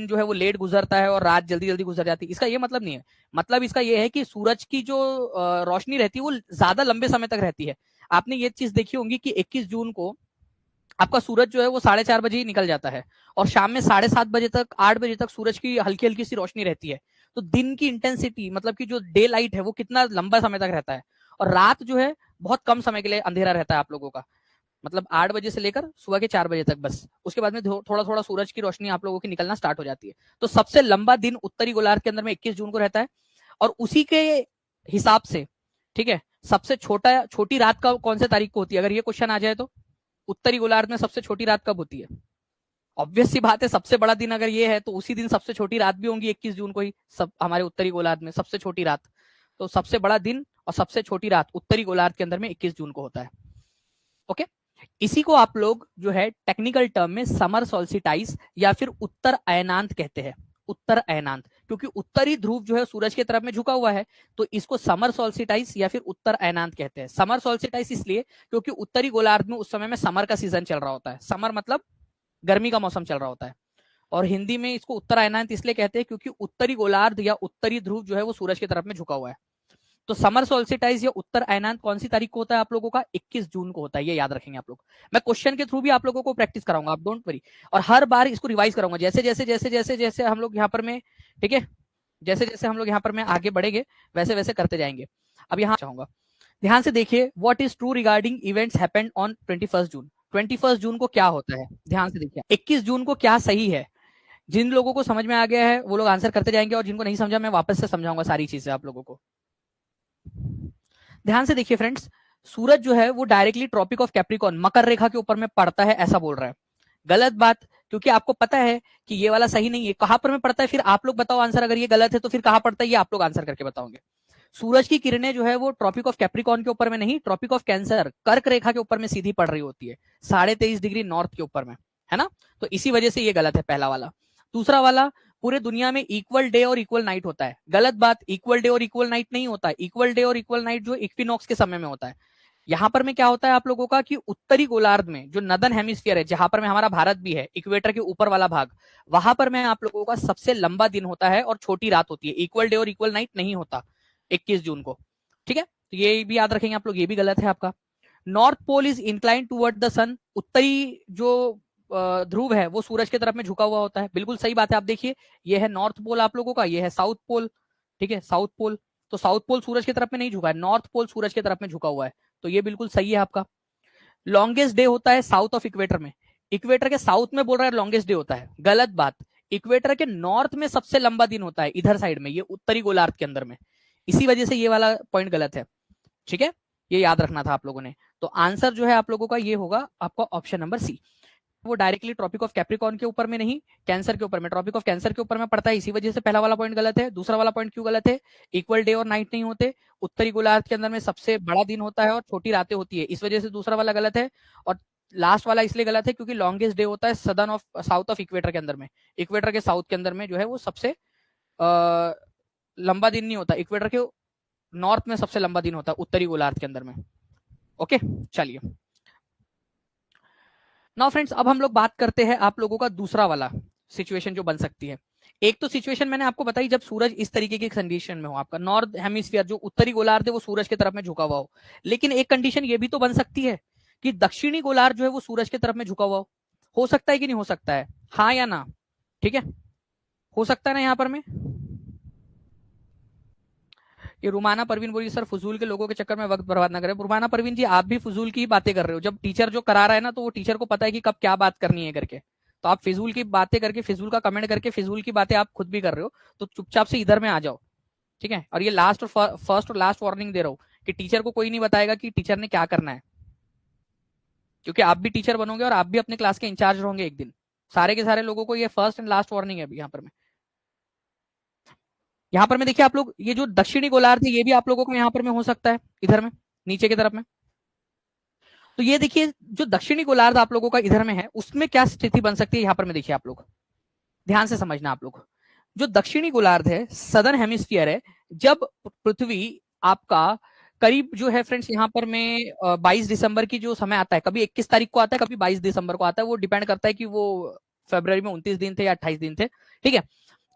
S1: जो है वो लेट गुजरता है और रात जल्दी जल्दी गुजर जाती है, इसका ये मतलब नहीं है। मतलब इसका ये है कि सूरज की जो रोशनी रहती है वो ज्यादा लंबे समय तक रहती है। आपने ये चीज देखी होंगी कि 21 जून को आपका सूरज जो है वो 4:30 बजे ही निकल जाता है, और शाम में 7:30 बजे तक, 8 बजे तक सूरज की हल्की हल्की सी रोशनी रहती है। तो दिन की इंटेंसिटी, मतलब कि जो डे लाइट है वो कितना लंबा समय तक रहता है, और रात जो है बहुत कम समय के लिए अंधेरा रहता है आप लोगों का, मतलब 8 बजे से लेकर सुबह के 4 बजे तक बस। उसके बाद में थोड़ा थोड़ा सूरज की रोशनी आप लोगों की निकलना स्टार्ट हो जाती है। तो सबसे लंबा दिन उत्तरी गोलार्ध के अंदर में 21 जून को रहता है, और उसी के हिसाब से, ठीक है, सबसे छोटी रात का कौन से तारीख को होती है, अगर ये क्वेश्चन आ जाए तो उत्तरी गोलार्ध में सबसे छोटी रात कब होती है? ऑब्वियस सी बात है, सबसे बड़ा दिन अगर ये है तो उसी दिन सबसे छोटी रात भी होंगी 21 जून को ही, सब हमारे उत्तरी गोलार्ध में सबसे छोटी रात। तो सबसे बड़ा दिन और सबसे छोटी रात उत्तरी गोलार्ध के अंदर में 21 जून को होता है। ओके, इसी को आप लोग जो है टेक्निकल टर्म में समर सोल्सिटाइस या फिर उत्तर अयनांत कहते हैं। उत्तर अयनांत, क्योंकि उत्तरी ध्रुव जो है सूरज की तरफ में झुका हुआ है, तो इसको समर सोल्सिटाइस या फिर उत्तर अयनांत कहते हैं। समर सोल्सिटाइस इसलिए क्योंकि उत्तरी गोलार्ध में उस समय में समर का सीजन चल रहा होता है। समर मतलब गर्मी का मौसम चल रहा होता है, और हिंदी में इसको उत्तर अयनांत इसलिए कहते हैं क्योंकि उत्तरी गोलार्ध या उत्तरी ध्रुव जो है वो सूरज की तरफ में झुका हुआ है। तो समर सोल्सिटाइज या उत्तर अयनांत कौन सी तारीख को होता है आप लोगों का? 21 जून को होता है, ये याद रखेंगे आप लोग। मैं क्वेश्चन के थ्रू भी आप लोगों को प्रैक्टिस कराऊंगा, आप डोंट वरी, और हर बार इसको रिवाइज कराऊंगा जैसे जैसे जैसे जैसे जैसे हम लोग यहाँ पर में, ठीक है, जैसे जैसे हम लोग यहाँ पर में आगे बढ़ेंगे वैसे वैसे करते जाएंगे। अब यहाँ चाहूंगा ध्यान से देखिए, what is true regarding events happened on 21 जून। 21 जून को क्या होता है, ध्यान से देखिए। 21 जून को क्या सही है, जिन लोगों को समझ में आ गया है वो लोग आंसर करते जाएंगे, और जिनको नहीं समझा मैं वापस से समझाऊंगा सारी चीजें आप लोगों को। ध्यान से देखिए फ्रेंड्स, सूरज जो है वो डायरेक्टली ट्रॉपिक ऑफ कैप्रिकॉर्न, मकर रेखा के ऊपर में पड़ता है ऐसा बोल रहा है। गलत बात, क्योंकि आपको पता है कि ये वाला सही नहीं है। कहां पर में पड़ता है, फिर आप लोग बताओ आंसर। अगर ये गलत है तो फिर कहां पड़ता है, ये आप लोग आंसर करके बताओगे। सूरज की किरणें जो है वो ट्रॉपिक ऑफ कैप्रिकॉर्न के ऊपर में नहीं, ट्रॉपिक ऑफ कैंसर, कर्क रेखा के ऊपर में सीधी पड़ रही होती है, 23.5 डिग्री नॉर्थ के ऊपर में, है ना। तो इसी वजह से ये गलत है पहला वाला। दूसरा वाला, पूरे दुनिया में इक्वल डे और इक्वल नाइट होता है। गलत बात, इक्वल डे और इक्वल नाइट नहीं होता है। इक्वल डे और इक्वल नाइट जो इक्विनॉक्स के समय में होता है। यहाँ पर में क्या होता है आप लोगों का कि उत्तरी गोलार्ध में जो नदन हेमिस्फीयर है, जहां पर में हमारा भारत भी है, इक्वेटर के ऊपर वाला भाग, वहां पर में आप लोगों का सबसे लंबा दिन होता है और छोटी रात होती है। इक्वल डे और इक्वल नाइट नहीं होता 21 जून को, ठीक है। तो ये भी याद रखेंगे आप लोग, ये भी गलत है आपका। North pole is incline toward the sun, उत्तरी जो ध्रुव है वो सूरज की तरफ में झुका हुआ होता है, बिल्कुल सही बात है। आप देखिए, ये है नॉर्थ पोल आप लोगों का, ये है साउथ पोल, ठीक है, साउथ पोल। तो साउथ पोल सूरज की तरफ में नहीं झुका है, नॉर्थ पोल सूरज की तरफ में झुका हुआ है, तो ये बिल्कुल सही है आपका। लॉन्गेस्ट डे होता है साउथ ऑफ इक्वेटर में, इक्वेटर के साउथ में बोल रहा है लॉन्गेस्ट डे होता है, गलत बात। इक्वेटर के नॉर्थ में सबसे लंबा दिन होता है, इधर साइड में, ये उत्तरी गोलार्ध के अंदर में, इसी वजह से ये वाला पॉइंट गलत है, ठीक है। ये याद रखना था आप लोगों ने। तो आंसर जो है आप लोगों का ये होगा आपका ऑप्शन नंबर सी। वो डायरेक्टली ट्रॉपिक ऑफ कैप्रिकॉर्न के ऊपर में नहीं, कैंसर के ऊपर में, ट्रॉपिक ऑफ कैंसर के ऊपर में पड़ता है, इसी वजह से पहला वाला पॉइंट गलत है। दूसरा वाला पॉइंट क्यों गलत है? इक्वल डे और नाइट नहीं होते, उत्तरी गोलार्ध के अंदर में सबसे बड़ा दिन होता है और छोटी रातें होती है, इस वजह से दूसरा वाला गलत है। और लास्ट वाला इसलिए गलत है क्योंकि लॉन्गेस्ट डे होता है southern of south of equator के अंदर में, इक्वेटर के साउथ के अंदर में जो है वो सबसे लंबा दिन नहीं होता, इक्वेटर के नॉर्थ में सबसे लंबा दिन होता है उत्तरी गोलार्ध के अंदर में। ओके चलिए नाउ फ्रेंड्स, अब हम लोग बात करते हैं आप लोगों का दूसरा वाला सिचुएशन जो बन सकती है। एक तो सिचुएशन मैंने आपको बताई जब सूरज इस तरीके की कंडीशन में हो, आपका नॉर्थ हेमिस्फीयर जो उत्तरी गोलार्ध है वो सूरज की तरफ में झुका हुआ हो। लेकिन एक कंडीशन ये भी तो बन सकती है कि दक्षिणी गोलार्ध जो है वो सूरज की तरफ में झुका हुआ हो सकता है कि नहीं हो सकता है, हाँ या ना? ठीक है, हो सकता है ना यहाँ पर में। ये रुमाना परवीन बोली सर फजूल के लोगों के चक्कर में वक्त बर्बाद ना करें। रुमाना परवीन जी आप भी फजूल की ही बातें कर रहे हो, जब टीचर जो करा रहा है ना तो वो टीचर को पता है कि कब क्या बात करनी है करके, तो आप फिजूल की बातें करके फिजूल का कमेंट करके फिजूल की बातें आप खुद भी कर रहे हो, तो चुपचाप से इधर में आ जाओ। ठीक है, और ये लास्ट और फर्स्ट और लास्ट वार्निंग दे रहा हूँ कि टीचर को कोई नहीं बताएगा कि टीचर ने क्या करना है, क्योंकि आप भी टीचर बनोगे और आप भी अपने क्लास के इंचार्ज रहोगे एक दिन। सारे के सारे लोगों को ये फर्स्ट एंड लास्ट वार्निंग है अभी यहाँ पर में। यहाँ पर में देखिए आप लोग, ये जो दक्षिणी गोलार्ध है ये भी आप लोगों को यहाँ पर में हो सकता है इधर में नीचे की तरफ में। तो ये देखिए जो दक्षिणी गोलार्ध आप लोगों का इधर में है उसमें क्या स्थिति बन सकती है यहाँ पर में, देखिए आप लोग ध्यान से समझना। आप लोग जो दक्षिणी गोलार्ध है सदर्न हेमिस्फीयर है, जब पृथ्वी आपका करीब जो है फ्रेंड्स यहाँ पर में 22 दिसंबर की जो समय आता है, कभी 21 तारीख को आता है कभी 22 दिसंबर को आता है, वो डिपेंड करता है कि वो फरवरी में 29 दिन थे या 28 दिन थे। ठीक है,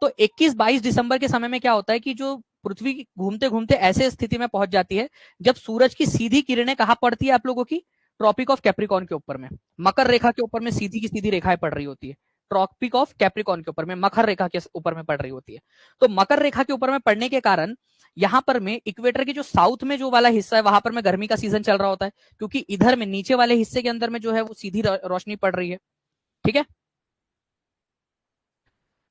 S1: तो 21-22 दिसंबर के समय में क्या होता है कि जो पृथ्वी घूमते घूमते ऐसे स्थिति में पहुंच जाती है जब सूरज की सीधी किरणें कहां पड़ती है आप लोगों की, ट्रॉपिक ऑफ कैप्रिकॉन के ऊपर में, मकर रेखा के ऊपर में सीधी की सीधी रेखाएं पड़ रही होती है। ट्रॉपिक ऑफ कैप्रिकॉन के ऊपर में मकर रेखा के ऊपर में पड़ रही होती है। तो मकर रेखा के ऊपर में पड़ने के कारण यहाँ पर में इक्वेटर के जो साउथ में जो वाला हिस्सा है वहां पर में गर्मी का सीजन चल रहा होता है, क्योंकि इधर में नीचे वाले हिस्से के अंदर में जो है वो सीधी रोशनी पड़ रही है। ठीक है,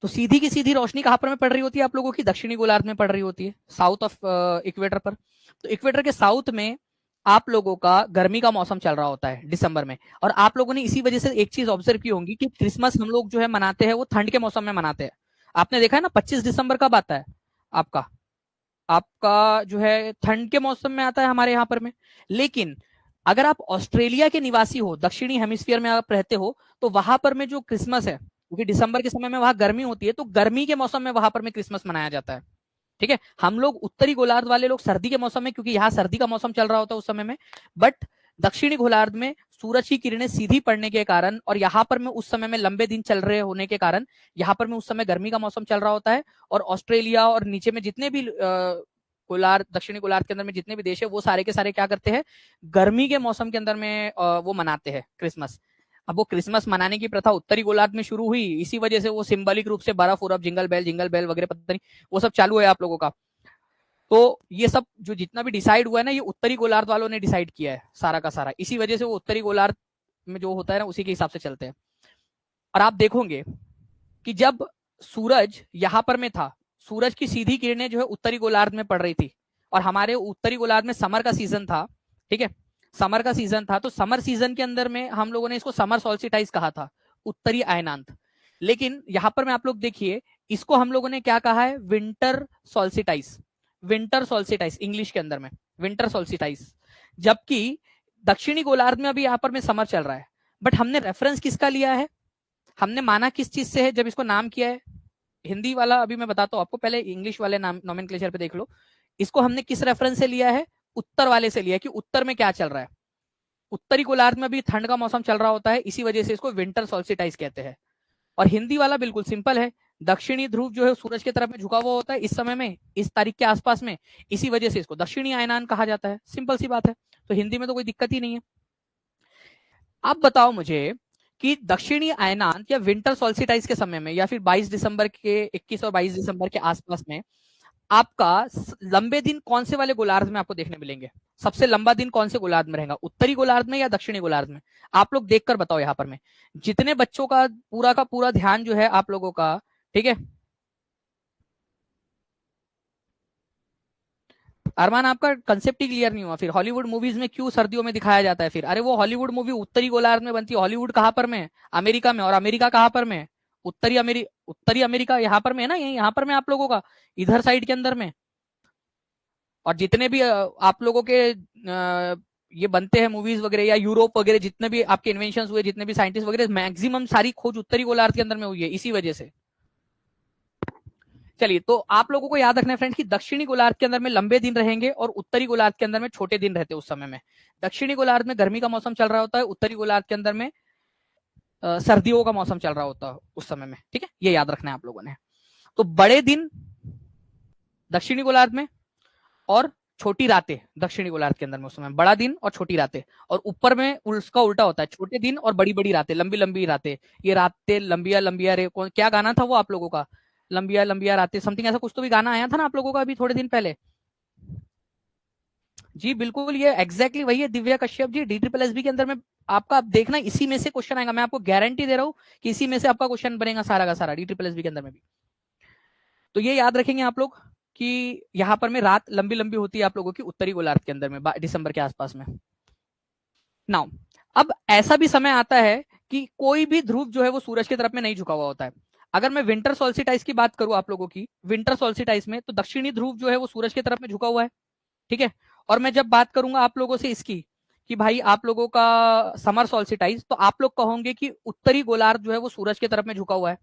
S1: तो सीधी की सीधी रोशनी कहां पर में पड़ रही होती है आप लोगों की, दक्षिणी गोलार्ध में पड़ रही होती है, साउथ ऑफ इक्वेटर पर। तो इक्वेटर के साउथ में आप लोगों का गर्मी का मौसम चल रहा होता है दिसंबर में, और आप लोगों ने इसी वजह से एक चीज ऑब्जर्व की होगी कि क्रिसमस हम लोग जो है मनाते हैं वो ठंड के मौसम में मनाते हैं। आपने देखा है ना 25 दिसंबर कब आता है आपका, आपका जो है ठंड के मौसम में आता है हमारे यहाँ पर में। लेकिन अगर आप ऑस्ट्रेलिया के निवासी हो, दक्षिणी हेमिस्फीयर में आप रहते हो, तो वहां पर में जो क्रिसमस है, क्योंकि दिसंबर के समय में वहां गर्मी होती है, तो गर्मी के मौसम में वहां पर में क्रिसमस मनाया जाता है। ठीक है, हम लोग उत्तरी गोलार्ध वाले लोग सर्दी के मौसम में, क्योंकि यहाँ सर्दी का मौसम चल रहा होता है उस समय में, बट दक्षिणी गोलार्ध में सूरज की किरणें सीधी पड़ने के कारण और यहाँ पर में उस समय में लंबे दिन चल रहे होने के कारण यहाँ पर में उस समय गर्मी का मौसम चल रहा होता है। और ऑस्ट्रेलिया और नीचे में जितने भी गोलार्ध, दक्षिणी गोलार्ध के अंदर में जितने भी देश है वो सारे के सारे क्या करते हैं, गर्मी के मौसम के अंदर में वो मनाते हैं क्रिसमस। अब वो क्रिसमस मनाने की प्रथा उत्तरी गोलार्ध में शुरू हुई, इसी वजह से वो सिंबॉलिक रूप से बर्फ उर्फ जिंगल बेल वगैरह पता नहीं वो सब चालू है आप लोगों का। तो ये सब जो जितना भी डिसाइड हुआ है ना, ये उत्तरी गोलार्ध वालों ने डिसाइड किया है सारा का सारा, इसी वजह से वो उत्तरी गोलार्ध में जो होता है ना उसी के हिसाब से चलते हैं। और आप देखोगे कि जब सूरज यहां पर में था, सूरज की सीधी किरणें जो है उत्तरी गोलार्ध में पड़ रही थी, और हमारे उत्तरी गोलार्ध में समर का सीजन था। ठीक है, समर का सीजन था, तो समर सीजन के अंदर में हम लोगों ने इसको समर सोल्स्टिटाइज कहा था, उत्तरी अयनांत। लेकिन यहां पर में आप लोग देखिए इसको हम लोगों ने क्या कहा है, विंटर सोल्स्टिटाइज, विंटर सोल्स्टिटाइज इंग्लिश के अंदर में विंटर सोल्स्टिटाइज। जबकि दक्षिणी गोलार्ध में अभी यहाँ पर में समर चल रहा है, बट हमने रेफरेंस किसका लिया है, हमने माना किस चीज से है जब इसको नाम किया है, हिंदी वाला अभी मैं बताता हूँ आपको, पहले इंग्लिश वाले नाम नोमेनक्लेचर पे देख लो। इसको हमने किस रेफरेंस से लिया है, उत्तर वाले से लिया है, कि उत्तर में क्या चल रहा है, उत्तरी गोलार्ध में भी ठंड का मौसम चल रहा होता है, इसी वजह से इसको विंटर सोल्स्टिटाइज कहते हैं। और हिंदी वाला बिल्कुल सिंपल है, दक्षिणी ध्रुव जो है सूरज की तरफ में झुका हुआ होता है इस समय में, इस तारीख के आसपास में, इसी वजह से इसको दक्षिणी आयनान कहा जाता है। सिंपल सी बात है, तो हिंदी में तो कोई दिक्कत ही नहीं है। आप बताओ मुझे कि दक्षिणी अयनांत या विंटर सोल्स्टिटाइज के समय में, या फिर 22 दिसंबर के 21 और 22 दिसंबर के आसपास में आपका लंबे दिन कौन से वाले गोलार्ध में आपको देखने मिलेंगे, सबसे लंबा दिन कौन से गोलार्ध में रहेगा, उत्तरी गोलार्ध में या दक्षिणी गोलार्ध में? आप लोग देखकर बताओ यहाँ पर में, जितने बच्चों का पूरा ध्यान जो है आप लोगों का, ठीक है। अरमान आपका कंसेप्ट ही क्लियर नहीं हुआ, फिर हॉलीवुड मूवीज में क्यों सर्दियों में दिखाया जाता है फिर? अरे वो हॉलीवुड मूवी उत्तरी गोलार्ध में बनती है, हॉलीवुड कहाँ पर में, अमेरिका में, और अमेरिका कहाँ पर में, उत्तरी अमेरिका यहाँ पर में है ना, यहाँ पर में आप लोगों का इधर साइड के अंदर में। और जितने भी आप लोगों के ये बनते हैं मूवीज वगैरह या यूरोप वगैरह, जितने भी आपके इन्वेंशन हुए, जितने भी साइंटिस्ट वगैरह, मैक्सिमम सारी खोज उत्तरी गोलार्ध के अंदर में हुई है इसी वजह से। चलिए, तो आप लोगों को याद रखना है फ्रेंड्स कि दक्षिणी गोलार्ध के अंदर में लंबे दिन रहेंगे और उत्तरी गोलार्ध के अंदर में छोटे दिन रहते हैं उस समय में। दक्षिणी गोलार्ध में गर्मी का मौसम चल रहा होता है, उत्तरी गोलार्ध के अंदर में सर्दियों का मौसम चल रहा होता है उस समय में। ठीक है, ये याद रखना है आप लोगों ने। तो बड़े दिन दक्षिणी गोलार्ध में और छोटी रातें दक्षिणी गोलार्ध के अंदर में उस समय, बड़ा दिन और छोटी रातें। और ऊपर में उसका उल्टा होता है, छोटे दिन और बड़ी बड़ी रातें, लंबी लंबी रातें। ये रातें लंबिया लंबिया रे, क्या गाना था वो आप लोगों का, लंबिया लंबिया रातें समथिंग, ऐसा कुछ तो भी गाना आया था ना आप लोगों का अभी थोड़े दिन पहले। जी बिल्कुल, ये एग्जैक्टली वही है दिव्या कश्यप जी। DSSB के अंदर में आपका आप देखना इसी में से क्वेश्चन आएगा, मैं आपको गारंटी दे रहा हूं कि इसी में से आपका क्वेश्चन बनेगा सारा का सारा DSSB के अंदर में भी। तो ये याद रखेंगे आप लोग कि यहां पर में रात लंबी लंबी होती है आप लोगों की उत्तरी गोलार्ध के अंदर में दिसंबर के आसपास में। नाउ अब ऐसा भी समय आता है कि कोई भी ध्रुव जो है वो सूरज की तरफ में नहीं झुका हुआ होता है। अगर मैं विंटर सोल्स्टिस की बात करूं आप लोगों की, विंटर सोल्स्टिस में तो दक्षिणी ध्रुव जो है वो सूरज की तरफ में झुका हुआ है। ठीक है, और मैं जब बात करूंगा आप लोगों से इसकी कि भाई आप लोगों का समर सोल्स्टिस, तो आप लोग कहोगे कि उत्तरी गोलार्ध जो है वो सूरज की तरफ में झुका हुआ है।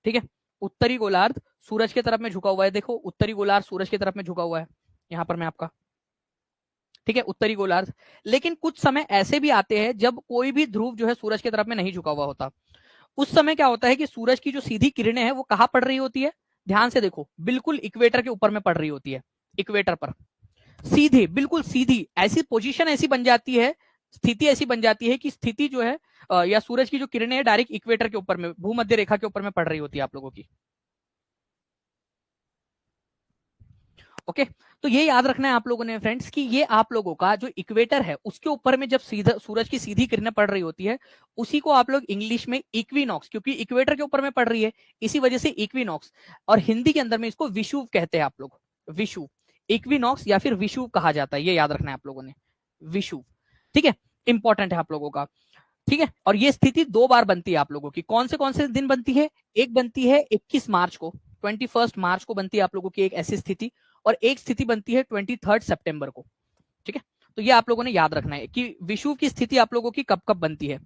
S1: ठीक है, उत्तरी गोलार्ध सूरज की तरफ में झुका हुआ है। देखो उत्तरी गोलार्ध सूरज की तरफ में झुका हुआ है यहां पर मैं आपका। ठीक है, उत्तरी गोलार्ध। लेकिन कुछ समय ऐसे भी आते हैं जब कोई भी ध्रुव जो है सूरज की तरफ में नहीं झुका हुआ होता। उस समय क्या होता है कि सूरज की जो सीधी किरणें हैं वो कहां पड़ रही होती है, ध्यान से देखो, बिल्कुल इक्वेटर के ऊपर में पड़ रही होती है। इक्वेटर पर सीधे, बिल्कुल सीधी, ऐसी पोजीशन ऐसी बन जाती है, स्थिति ऐसी बन जाती है कि स्थिति जो है या सूरज की जो किरणें हैं डायरेक्ट इक्वेटर के ऊपर में, भूमध्य रेखा के ऊपर में पड़ रही होती है आप लोगों की। ओके, तो ये याद रखना है आप लोगों ने फ्रेंड्स कि ये आप लोगों का जो इक्वेटर है उसके ऊपर में जब सीधा सूरज की सीधी किरणें पड़ रही होती है, उसी को आप लोग इंग्लिश में इक्विनॉक्स, क्योंकि इक्वेटर के ऊपर में पड़ रही है इसी वजह से इक्विनॉक्स, और हिंदी के अंदर में इसको विषुव कहते हैं आप लोग, विषुव, इक्विनॉक्स या फिर विषुव कहा जाता है, ये याद रखना है आप लोगों ने, विषुव। ठीक है, इंपॉर्टेंट है आप लोगों का। ठीक है, और ये स्थिति 2 बार बनती है आप लोगों की। कौन से दिन बनती है, एक बनती है 21 मार्च को, 21 मार्च को बनती है आप लोगों की एक ऐसी स्थिति, और एक स्थिति बनती है 23 सितंबर को। ठीक है, तो ये आप लोगों ने याद रखना है कि विषुव की स्थिति आप लोगों की कब कब बनती है,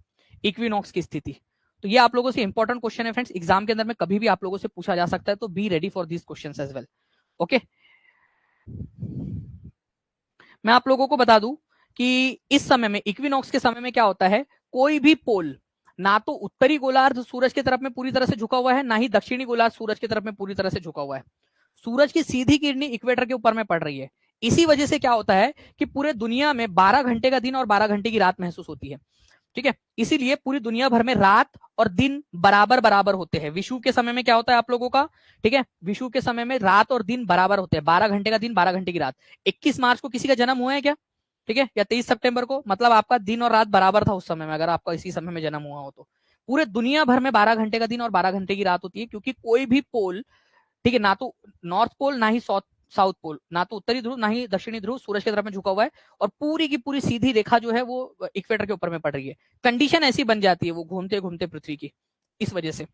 S1: इक्विनॉक्स की स्थिति। तो ये आप लोगों से इंपॉर्टेंट क्वेश्चन है फ्रेंड्स, एग्जाम के अंदर में कभी भी आप लोगों से पूछा जा सकता है, तो be ready for this questions as well. Okay, मैं आप लोगों को बता दूं कि इस समय में, इक्विनॉक्स के समय में क्या होता है, कोई भी पोल, ना तो उत्तरी गोलार्ध सूरज की तरफ में पूरी तरह से झुका हुआ है, ना ही दक्षिणी गोलार्ध सूरज की तरफ में पूरी तरह से झुका हुआ है। सूरज की सीधी किरणें इक्वेटर के ऊपर में पड़ रही है। इसी वजह से क्या होता है कि पूरे दुनिया में 12 घंटे का दिन और 12 घंटे की रात महसूस होती है। ठीक है, इसीलिए पूरी दुनिया भर में रात और दिन बराबर बराबर होते हैं। विषुव के समय में क्या होता है आप लोगों का, ठीक है, विषुव के समय में रात और दिन बराबर होते हैं, 12 घंटे का दिन 12 घंटे की रात। 21 मार्च को किसी का जन्म हुआ है क्या, ठीक है, या 23 सितंबर को, मतलब आपका दिन और रात बराबर था उस समय में, अगर आपका इसी समय में जन्म हुआ हो तो। पूरे दुनिया भर में 12 घंटे का दिन और 12 घंटे की रात होती है, क्योंकि कोई भी पोल, ठीक है, ना तो नॉर्थ पोल ना ही साउथ पोल, ना तो उत्तरी ध्रुव ना ही दक्षिणी ध्रुव सूरज की तरफ में झुका हुआ है, और पूरी की पूरी सीधी रेखा जो है वो इक्वेटर के ऊपर में पड़ रही है। कंडीशन ऐसी बन जाती है वो घूमते घूमते पृथ्वी की, इस वजह से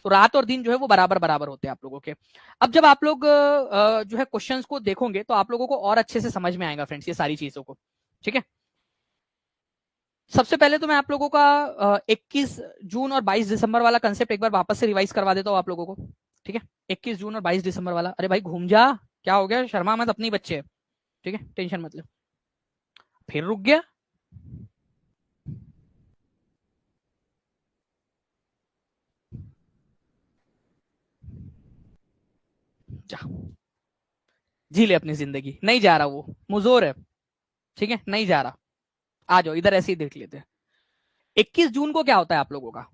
S1: तो रात और दिन जो है वो बराबर बराबर होते हैं आप लोगों के। अब जब आप लोग जो है क्वेश्चंस को देखोगे तो आप लोगों को और अच्छे से समझ में आएगा फ्रेंड्स ये सारी चीजों को। ठीक है, सबसे पहले तो मैं आप लोगों का 21 जून और 22 दिसंबर वाला कंसेप्ट एक बार वापस से रिवाइज करवा देता हूँ आप लोगों को। ठीक है, 21 जून और 22 दिसंबर वाला, अरे भाई घूम जा, क्या हो गया, शर्मा मत, अपनी बच्चे। ठीक है, टेंशन मत लो, फिर रुक गया। जा, जी ले अपनी जिंदगी, नहीं जा रहा, वो मुजोर है। ठीक है, नहीं जा रहा, आ जाओ इधर, ऐसे ही देख लेते हैं। 21 जून को क्या होता है आप लोगों का,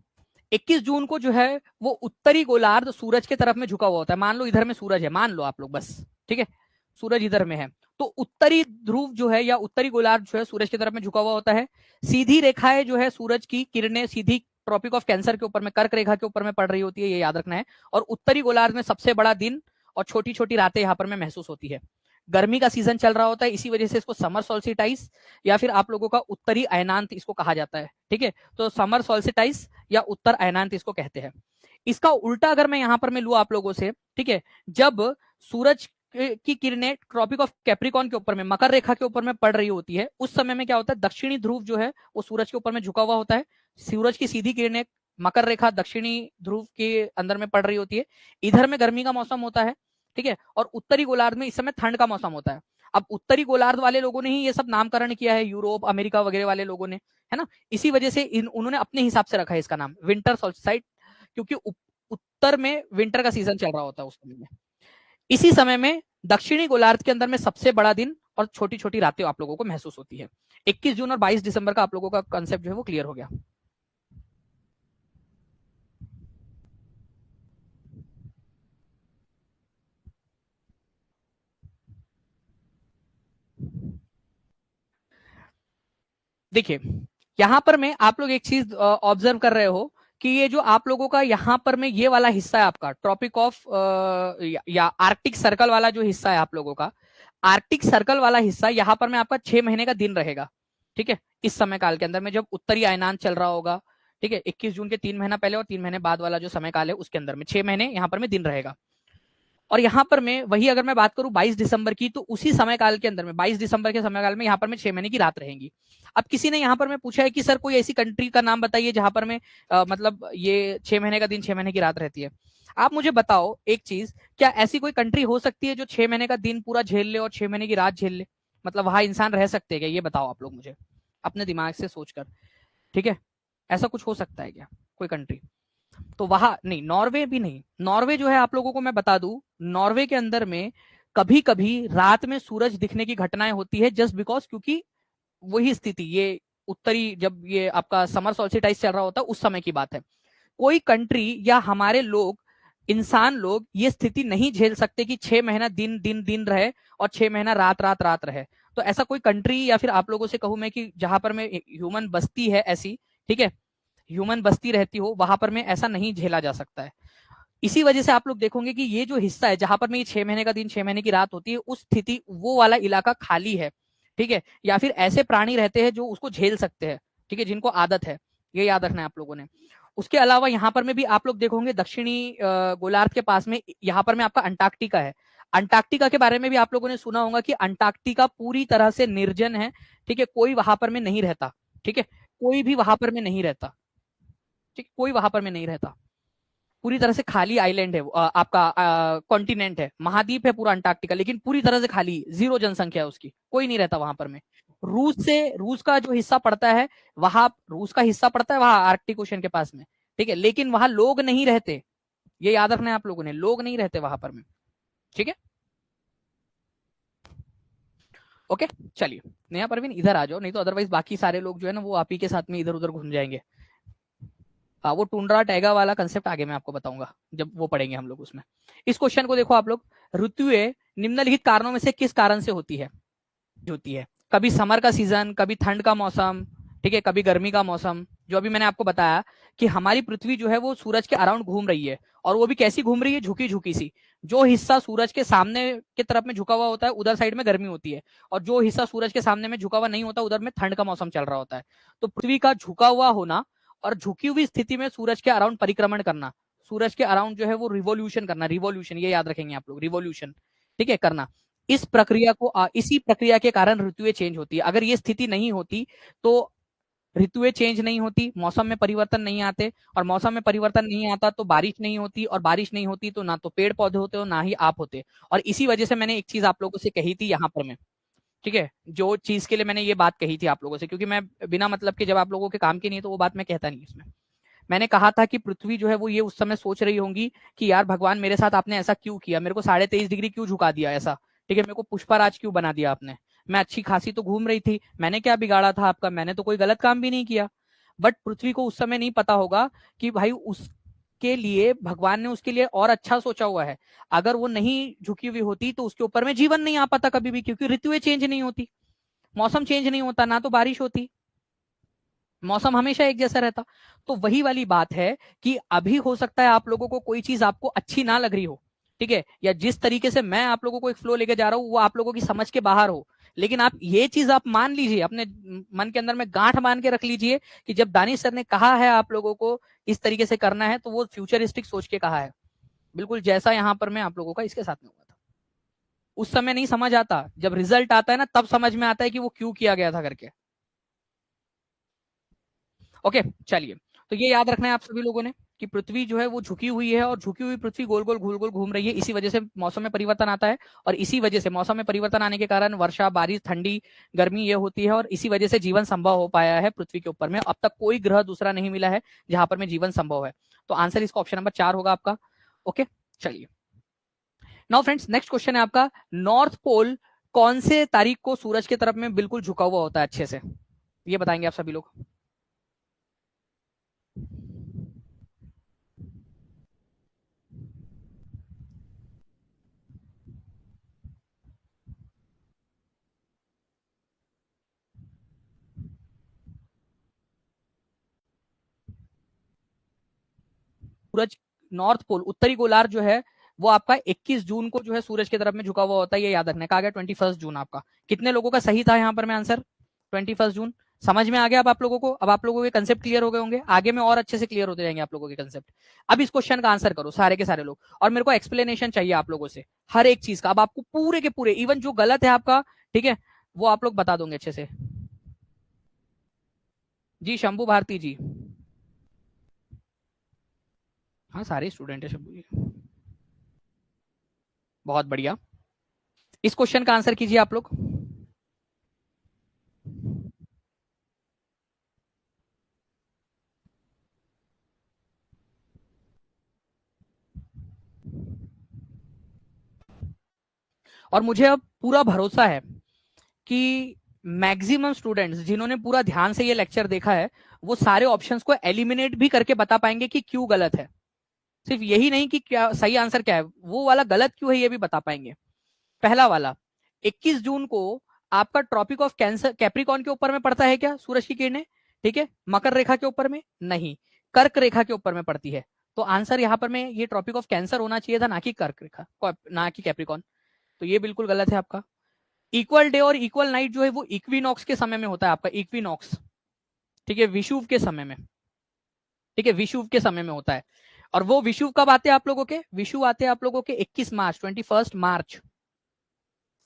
S1: 21 जून को जो है वो उत्तरी गोलार्ध सूरज की तरफ में झुका हुआ होता है। मान लो इधर में सूरज है, मान लो आप लोग बस, ठीक है, सूरज इधर में है, तो उत्तरी ध्रुव जो है या उत्तरी गोलार्ध जो है सूरज की तरफ में झुका हुआ होता है। सीधी रेखाएं जो है सूरज की किरणें सीधी ट्रॉपिक ऑफ कैंसर के ऊपर में, कर्क रेखा के ऊपर में पड़ रही होती है, ये याद रखना है। और उत्तरी गोलार्ध में सबसे बड़ा दिन और छोटी छोटी रातें यहां पर में महसूस होती है। गर्मी का सीजन चल रहा होता है, इसी वजह से इसको समर सोल्स्टिस या फिर आप लोगों का उत्तरी अयनांत इसको कहा जाता है। ठीक है, तो समर सोल्स्टिस या उत्तर अयनांत इसको कहते हैं। इसका उल्टा अगर मैं यहां पर मैं लू आप लोगों से, ठीक है, जब सूरज की किरणें ट्रॉपिक ऑफ कैप्रिकॉन के ऊपर में, मकर रेखा के ऊपर में पड़ रही होती है, उस समय में क्या होता है, दक्षिणी ध्रुव जो है वो सूरज के ऊपर में झुका हुआ होता है, सूरज की सीधी किरणें मकर रेखा दक्षिणी ध्रुव के अंदर में पड़ रही होती है, इधर में गर्मी का मौसम होता है, ठीक है, और उत्तरी गोलार्ध में इस समय ठंड का मौसम होता है। अब उत्तरी गोलार्ध वाले लोगों ने ही ये सब नामकरण किया है, यूरोप अमेरिका वगैरह वाले लोगों ने, है ना, इसी वजह से उन्होंने अपने हिसाब से रखा है इसका नाम विंटर सोल्स्टिस, क्योंकि उत्तर में विंटर का सीजन चल रहा होता है उस समय में। इसी समय में दक्षिणी गोलार्ध के अंदर में सबसे बड़ा दिन और छोटी छोटी रातें आप लोगों को महसूस होती है। 21 जून और 22 दिसंबर का आप लोगों का कंसेप्ट जो है वो क्लियर हो गया। देखिए यहां पर मैं आप लोग एक चीज ऑब्जर्व कर रहे हो कि ये जो आप लोगों का यहां पर में ये वाला हिस्सा है आपका ट्रॉपिक ऑफ या आर्कटिक सर्कल वाला जो हिस्सा है आप लोगों का, आर्कटिक सर्कल वाला हिस्सा यहां पर में आपका 6 महीने का दिन रहेगा, ठीक है, इस समय काल के अंदर में जब उत्तरी अयनान चल रहा होगा, ठीक है, 21 जून के 3 महीना पहले और 3 महीने बाद वाला जो समय काल है उसके अंदर में 6 महीने यहाँ पर में दिन रहेगा। और यहाँ पर मैं वही अगर मैं बात करूं 22 दिसंबर की, तो उसी समय काल के अंदर में 22 दिसंबर के समय काल में यहाँ पर में 6 महीने की रात रहेंगी। अब किसी ने यहाँ पर मैं पूछा है कि सर कोई ऐसी कंट्री का नाम बताइए जहां पर में मतलब ये 6 महीने का दिन 6 महीने की रात रहती है। आप मुझे बताओ एक चीज, क्या ऐसी कोई कंट्री हो सकती है जो 6 महीने का दिन पूरा झेल ले और 6 महीने की रात झेल ले? मतलब वहां इंसान रह सकते हैं क्या? ये बताओ आप लोग मुझे अपने दिमाग से सोचकर, ठीक है, ऐसा कुछ हो सकता है क्या कोई कंट्री? तो वहां नहीं, नॉर्वे भी नहीं। नॉर्वे जो है आप लोगों को मैं बता दूं, नॉर्वे के अंदर में कभी कभी रात में सूरज दिखने की घटनाएं होती है, जस्ट बिकॉज क्योंकि वही स्थिति ये उत्तरी जब ये आपका समर सॉल्स्टिस चल रहा होता है उस समय की बात है। कोई कंट्री या हमारे लोग, इंसान लोग ये स्थिति नहीं झेल सकते कि 6 महीना दिन दिन दिन रहे और 6 महीना रात रात रात रहे। तो ऐसा कोई कंट्री या फिर आप लोगों से कहूं मैं कि जहां पर में ह्यूमन बस्ती है ऐसी, ठीक है, ह्यूमन बस्ती रहती हो वहां पर में ऐसा नहीं झेला जा सकता है। इसी वजह से आप लोग देखोगे कि ये जो हिस्सा है जहां पर में ये 6 महीने का दिन 6 महीने की रात होती है, उस स्थिति वो वाला इलाका खाली है, ठीक है, या फिर ऐसे प्राणी रहते हैं जो उसको झेल सकते हैं, ठीक है, जिनको आदत है, ये याद रखना है आप लोगों ने। उसके अलावा यहाँ पर में भी आप लोग देखोगे दक्षिणी गोलार्ध के पास में यहाँ पर में आपका अंटार्कटिका है। अंटार्कटिका के बारे में भी आप लोगों ने सुना होगा कि अंटार्कटिका पूरी तरह से निर्जन है, ठीक है, कोई वहां पर में नहीं रहता, ठीक है, कोई भी वहां पर में नहीं रहता, ठीक, कोई वहां पर में नहीं रहता, पूरी तरह से खाली आइलैंड है आपका कॉन्टिनेंट है, महाद्वीप है पूरा अंटार्कटिका, लेकिन पूरी तरह से खाली, जीरो जनसंख्या है उसकी, कोई नहीं रहता वहां पर में। रूस का जो हिस्सा पड़ता है वहां, रूस का हिस्सा पड़ता है वहां आर्कटिक ओशन के पास में, ठीक है, लेकिन वहां लोग नहीं रहते, ये याद रखना है आप लोगों ने, लोग नहीं रहते वहां पर में, ठीक है, ओके। चलिए नया परवीन इधर आ जाओ, नहीं तो अदरवाइज बाकी सारे लोग जो है ना वो आप ही के साथ में इधर उधर घूम जाएंगे। हाँ वो टुंड्रा टैगा वाला कंसेप्ट आगे मैं आपको बताऊंगा जब वो पढ़ेंगे हम लोग उसमें। इस क्वेश्चन को देखो आप लोग, ऋतुएं निम्नलिखित कारणों में से किस कारण से होती है? होती है कभी समर का सीजन, कभी ठंड का मौसम, ठीक है, कभी गर्मी का मौसम। जो अभी मैंने आपको बताया कि हमारी पृथ्वी जो है वो सूरज के अराउंड घूम रही है, और वो भी कैसी घूम रही है, झुकी झुकी सी। जो हिस्सा सूरज के सामने की तरफ में झुका हुआ होता है उधर साइड में गर्मी होती है, और जो हिस्सा सूरज के सामने में झुका हुआ नहीं होता उधर में ठंड का मौसम चल रहा होता है। तो पृथ्वी का झुका हुआ होना और झुकी हुई स्थिति में सूरज के अराउंड परिक्रमण करना, सूरज के अराउंड जो है वो रिवोल्यूशन करना, रिवोल्यूशन ये याद रखेंगे आप लोग, रिवोल्यूशन, ठीक है, करना। इस प्रक्रिया को इसी प्रक्रिया के कारण ऋतुएं चेंज होती है। अगर ये स्थिति नहीं होती तो ऋतुएं चेंज नहीं होती, मौसम में परिवर्तन नहीं आते, और मौसम में परिवर्तन नहीं आता तो बारिश नहीं होती, और बारिश नहीं होती तो ना तो पेड़ पौधे होते हो ना ही आप होते। और इसी वजह से मैंने एक चीज आप लोगों से कही थी यहाँ पर मैं, ठीक है, जो चीज के लिए मैंने ये बात कही थी आप लोगों से, क्योंकि मैं बिना मतलब के जब आप लोगों के काम की नहीं तो वो बात मैं कहता नहीं इसमें। मैंने कहा था कि पृथ्वी जो है वो ये उस समय सोच रही होंगी कि यार भगवान मेरे साथ आपने ऐसा क्यों किया, मेरे को 23.5 डिग्री क्यों झुका दिया ऐसा, ठीक है, मेरे को पुष्पराज क्यों बना दिया आपने, मैं अच्छी खासी तो घूम रही थी, मैंने क्या बिगाड़ा था आपका, मैंने तो कोई गलत काम भी नहीं किया। बट पृथ्वी को उस समय नहीं पता होगा कि भाई उसके लिए भगवान ने उसके लिए और अच्छा सोचा हुआ है। अगर वो नहीं झुकी हुई होती तो उसके ऊपर में जीवन नहीं आ पाता कभी भी, क्योंकि ऋतुएं चेंज नहीं होती, मौसम चेंज नहीं होता, ना तो बारिश होती, मौसम हमेशा एक जैसा रहता। तो वही वाली बात है कि अभी हो सकता है आप लोगों को कोई चीज आपको अच्छी ना लग रही हो, ठीक है, या जिस तरीके से मैं आप लोगों को एक फ्लो लेके जा रहा हूं वो आप लोगों की समझ के बाहर हो, लेकिन आप ये चीज आप मान लीजिए, अपने मन के अंदर में गांठ मान के रख लीजिए कि जब दानिश सर ने कहा है आप लोगों को इस तरीके से करना है तो वो फ्यूचरिस्टिक सोच के कहा है, बिल्कुल जैसा यहां पर मैं आप लोगों का इसके साथ में हुआ था। उस समय नहीं समझ आता, जब रिजल्ट आता है ना तब समझ में आता है कि वो क्यों किया गया था करके। ओके, चलिए। तो ये याद रखना है आप सभी लोगों ने कि पृथ्वी जो है वो झुकी हुई है, और झुकी हुई पृथ्वी गोल गोल घूम गोल घूम रही है, इसी वजह से मौसम में परिवर्तन आता है। और इसी वजह से मौसम में परिवर्तन आने के कारण वर्षा, बारिश, ठंडी, गर्मी ये होती है, और इसी वजह से जीवन संभव हो पाया है पृथ्वी के ऊपर में। अब तक कोई ग्रह दूसरा नहीं मिला है जहां पर में जीवन संभव है। तो आंसर इसका ऑप्शन नंबर 4 होगा आपका। ओके, चलिए। नाउ फ्रेंड्स, नेक्स्ट क्वेश्चन है आपका, नॉर्थ पोल कौन से तारीख को सूरज की तरफ में बिल्कुल झुका हुआ होता है अच्छे से, ये बताएंगे आप सभी लोग। सूरज, नॉर्थ पोल, उत्तरी गोलार्ध जो है वो आपका 21 जून को जो है सूरज की तरफ में झुका हुआ होता है, ये याद रखना। कहा गया 21 जून आपका। कितने लोगों का सही था यहाँ पर में आंसर? 21 जून। समझ में आ गया अब आप लोगों को? अब आप लोगों के कंसेप्ट क्लियर हो गए होंगे, आगे में और अच्छे से क्लियर होते जाएंगे आप लोगों के कंसेप्ट। अब इस क्वेश्चन का आंसर करो सारे के सारे लोग, और मेरे को एक्सप्लेनेशन चाहिए आप लोगों से हर एक चीज का। अब आपको पूरे के पूरे, इवन जो गलत है आपका, ठीक है, वो आप लोग बता दोगे अच्छे से। जी शंभू भारती जी। हाँ, सारे स्टूडेंट है शंभू जी। बहुत बढ़िया। इस क्वेश्चन का आंसर कीजिए आप लोग। और मुझे अब पूरा भरोसा है कि मैक्सिमम स्टूडेंट्स जिन्होंने पूरा ध्यान से ये लेक्चर देखा है, वो सारे ऑप्शंस को एलिमिनेट भी करके बता पाएंगे कि क्यों गलत है। सिर्फ यही नहीं कि क्या सही आंसर क्या है, वो वाला गलत क्यों है ये भी बता पाएंगे। पहला वाला, 21 जून को आपका ट्रॉपिक ऑफ कैंसर कैप्रिकॉन के ऊपर में पड़ता है क्या सूरज की किरणें? ठीक है, मकर रेखा के ऊपर में नहीं, कर्क रेखा के ऊपर में पड़ती है। तो आंसर यहां पर में ये ट्रॉपिक ऑफ कैंसर होना चाहिए था, ना कि कर्क रेखा, ना कि कैप्रिकॉन। तो ये बिल्कुल गलत है आपका। इक्वल डे और इक्वल नाइट जो है वो इक्विनॉक्स के समय में होता है आपका, इक्विनॉक्स। ठीक है, विषुव के समय में। ठीक है, विषुव के समय में होता है। और वो विषुव कब आते हैं आप लोगों के? विषुव आते हैं आप लोगों के 21 मार्च, 21 मार्च।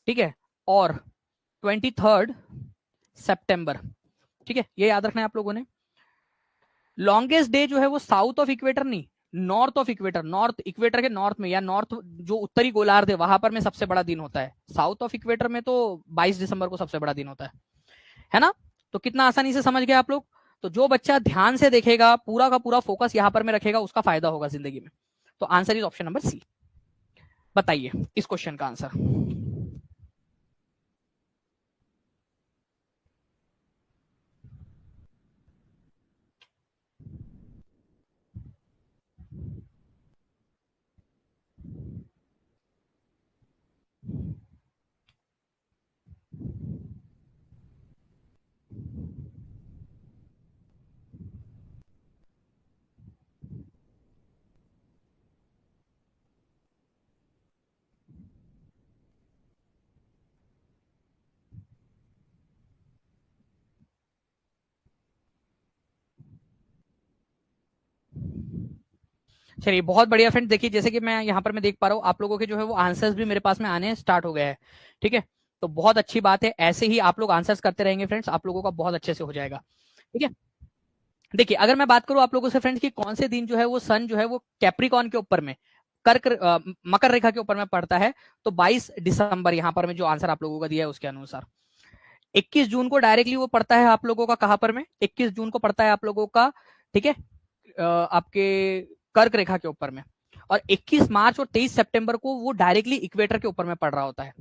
S1: ठीक है, और 23 सितंबर। ठीक है, ये याद रखना है आप लोगों ने। लॉन्गेस्ट डे जो है वो साउथ ऑफ इक्वेटर नहीं, north of equator, north equator के नॉर्थ में, या नॉर्थ जो उत्तरी गोलार्ध है वहां पर में सबसे बड़ा दिन होता है। साउथ ऑफ इक्वेटर में तो 22 दिसंबर को सबसे बड़ा दिन होता है ना? तो कितना आसानी से समझ गए आप लोग। तो जो बच्चा ध्यान से देखेगा, पूरा का पूरा फोकस यहां पर में रखेगा, उसका फायदा होगा जिंदगी में। तो answer is option number C. बताइए इस क्वेश्चन का आंसर। चलिए, बहुत बढ़िया फ्रेंड। देखिए जैसे कि मैं यहाँ पर मैं देख पा रहा हूँ आप लोगों के जो है वो आंसर्स भी मेरे पास में आने स्टार्ट हो गए हैं। ठीक है, तो बहुत अच्छी बात है, ऐसे ही आप लोग आंसर्स करते रहेंगे फ्रेंड्स, आप लोगों का बहुत अच्छे से हो जाएगा। ठीक है, देखिए अगर मैं बात करूं आप लोगों से फ्रेंड्स कि कौन से दिन जो है वो सन जो है वो कैप्रिकॉन के ऊपर में, मकर रेखा के ऊपर में पड़ता है, तो 22 दिसंबर यहाँ पर में जो आंसर आप लोगों का दिया है उसके अनुसार। 21 जून को डायरेक्टली वो पड़ता है आप लोगों का कहां पर में? 21 जून को पड़ता है आप लोगों का, ठीक है, आपके कर्क रेखा के ऊपर में। और 21 मार्च और 23 सितंबर को वो डायरेक्टली इक्वेटर के ऊपर में पड़ रहा होता है।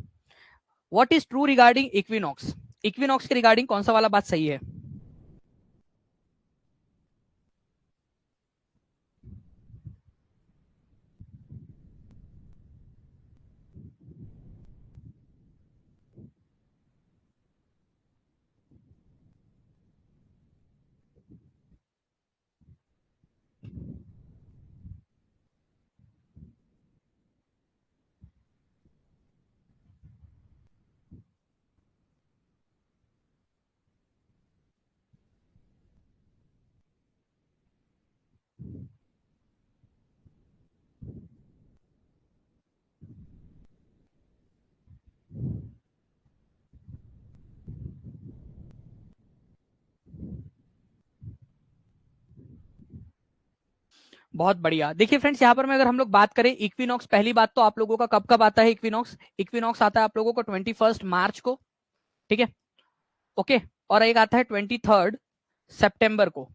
S1: What is true regarding equinox? Equinox के रिगार्डिंग कौन सा वाला बात सही है? बहुत बढ़िया। देखिए फ्रेंड्स, यहाँ पर मैं अगर हम लोग बात करें इक्विनॉक्स, पहली बात तो आप लोगों का कब कब आता है इक्विनॉक्स? इक्विनॉक्स आता है आप लोगों को 21 मार्च को, ठीक है, ओके। और एक आता है 23 सितंबर को,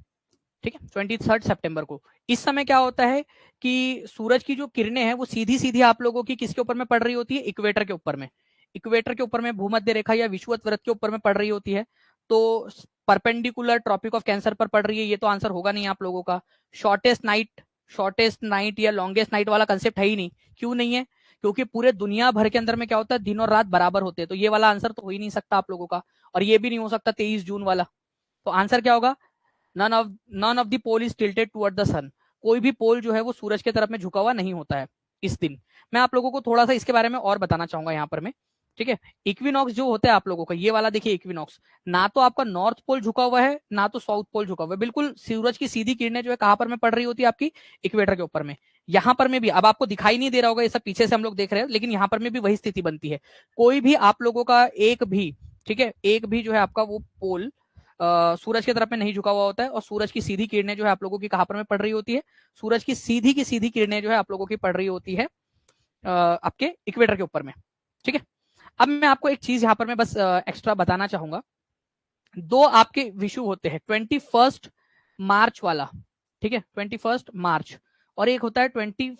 S1: ठीक है, 23 सितंबर को। इस समय क्या होता है कि सूरज की जो किरणें हैं वो सीधी सीधी आप लोगों की किसके ऊपर में पड़ रही होती है? इक्वेटर के ऊपर में। इक्वेटर के ऊपर में, भूमध्य रेखा या विषुवत वृत्त के ऊपर में पड़ रही होती है। तो परपेंडिकुलर ट्रॉपिक ऑफ कैंसर पर पड़ रही है, ये तो आंसर होगा नहीं आप लोगों का। शॉर्टेस्ट नाइट या लॉन्गेस्ट नाइट वाला कंसेप्ट है ही नहीं। क्यों नहीं है? क्योंकि पूरे दुनिया भर के अंदर में क्या होता है, दिन और रात बराबर होते हैं, तो ये वाला आंसर तो हो ही नहीं सकता आप लोगों का। और ये भी नहीं हो सकता 23 जून वाला। तो आंसर क्या होगा? None of the pole is tilted toward the sun. कोई भी पोल जो है वो सूरज के तरफ में झुका हुआ नहीं होता है इस दिन। मैं आप लोगों को थोड़ा सा इसके बारे में और बताना चाहूंगा यहाँ पर मैं, ठीक है। इक्विनॉक्स जो होता है आप लोगों का, ये वाला देखिए इक्विनॉक्स, ना तो आपका नॉर्थ पोल झुका हुआ है ना तो साउथ पोल झुका हुआ है, बिल्कुल सूरज की सीधी किरणें जो है कहां पर में पड़ रही होती है? आपकी इक्वेटर के ऊपर में। यहाँ पर में भी, अब आपको दिखाई नहीं दे रहा होगा, ये सब पीछे से हम लोग देख रहे हैं, लेकिन यहाँ पर में भी वही स्थिति बनती है। कोई भी आप लोगों का एक भी, ठीक है, एक भी जो है आपका वो पोल सूरज की तरफ में नहीं झुका हुआ होता है। और सूरज की सीधी किरणें जो है आप लोगों की कहां पर में पड़ रही होती है? सूरज की सीधी किरणें जो है आप लोगों की पड़ रही होती है आपके इक्वेटर के ऊपर में, ठीक है। अब मैं आपको एक चीज यहाँ पर मैं बस एक्स्ट्रा बताना चाहूंगा। दो आपके विषु होते हैं, 21 मार्च वाला, ठीक है, 21 मार्च, और एक होता है 23,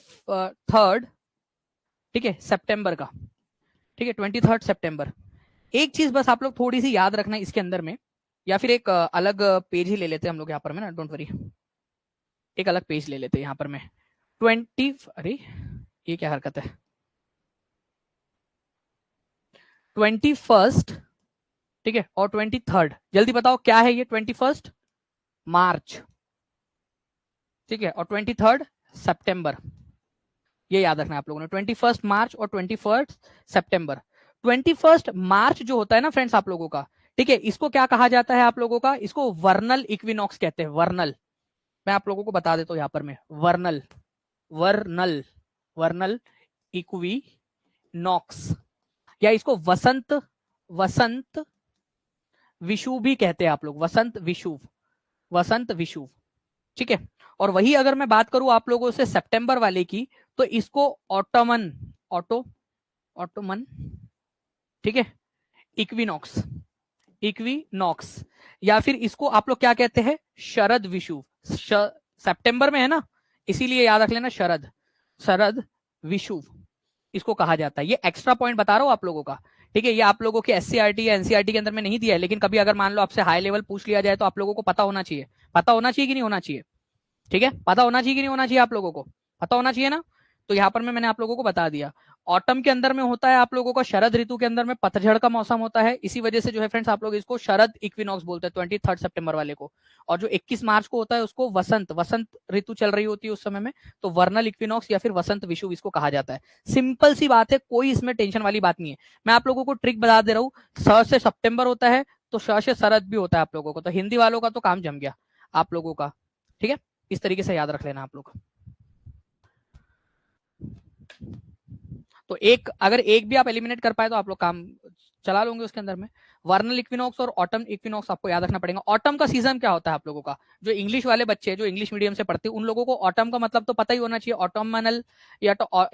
S1: ठीक है, सितंबर का, ठीक है, 23 सितंबर। एक चीज बस आप लोग थोड़ी सी याद रखना इसके अंदर में, या फिर एक अलग पेज ही ले लेते हैं हम लोग यहाँ पर में ना, डोंट वरी, एक अलग पेज ले लेते हैं यहाँ पर में। अरे ये क्या हरकत है? 21, ठीक है, और 23, जल्दी बताओ क्या है ये? 21 मार्च, ठीक है, और 23 सितंबर। ये याद रखना है आप लोगों ने, 21 मार्च और 21 सितंबर। 21 मार्च जो होता है ना फ्रेंड्स आप लोगों का, ठीक है, इसको क्या कहा जाता है आप लोगों का? इसको वर्नल इक्विनॉक्स कहते हैं, वर्नल। मैं आप लोगों को बता देता हूं यहाँ पर में, वर्नल, वर्नल, वर्नल इक्विनॉक्स, या इसको वसंत, वसंत विषुव भी कहते हैं आप लोग, वसंत विषुव, वसंत विषुव, ठीक है। और वही अगर मैं बात करूं आप लोगों से सितंबर वाले की, तो इसको ऑटोमन, ऑटोमन, ठीक है, इक्विनॉक्स, इक्विनॉक्स, या फिर इसको आप लोग क्या कहते हैं? शरद विषुव। सितंबर में है ना, इसीलिए याद रख लेना, शरद, शरद विषुव इसको कहा जाता है। ये एक्स्ट्रा पॉइंट बता रहा हूं आप लोगों का, ठीक है। ये आप लोगों के एससीईआरटी या एनसीईआरटी के अंदर में नहीं दिया है, लेकिन कभी अगर मान लो आपसे हाई लेवल पूछ लिया जाए तो आप लोगों को पता होना चाहिए। पता होना चाहिए कि नहीं होना चाहिए? ठीक है, पता होना चाहिए कि नहीं होना चाहिए? आप लोगों को पता होना चाहिए ना। तो यहाँ पर मैंने आप लोगों को बता दिया। ऑटम के अंदर में होता है आप लोगों का, शरद ऋतु के अंदर में पतझड़ का मौसम होता है, इसी वजह से जो है फ्रेंड्स आप लोग इसको शरद इक्विनॉक्स बोलते हैं 23 सितंबर वाले को। और जो 21 मार्च को होता है उसको वसंत, वसंत ऋतु चल रही होती है उस समय में, तो वर्नल इक्विनॉक्स या फिर वसंत विषुव इसको कहा जाता है। सिंपल सी बात है, कोई इसमें टेंशन वाली बात नहीं है। मैं आप लोगों को ट्रिक बता दे रहा हूँ, स से सितंबर होता है तो श से शरद भी होता है आप लोगों को, तो हिंदी वालों का तो काम जम गया आप लोगों का, ठीक है। इस तरीके से याद रख लेना आप लोग। तो एक, अगर एक भी आप एलिमिनेट कर पाए तो आप लोग काम चला लोगे उसके अंदर में। वर्नल इक्विनॉक्स और ऑटम इक्विनॉक्स आपको याद रखना पड़ेगा। ऑटम का सीजन क्या होता है आप लोगों का? जो इंग्लिश वाले बच्चे, जो इंग्लिश मीडियम से पढ़ते हैं, उन लोगों को ऑटम का मतलब तो पता ही होना चाहिए, ऑटोमनल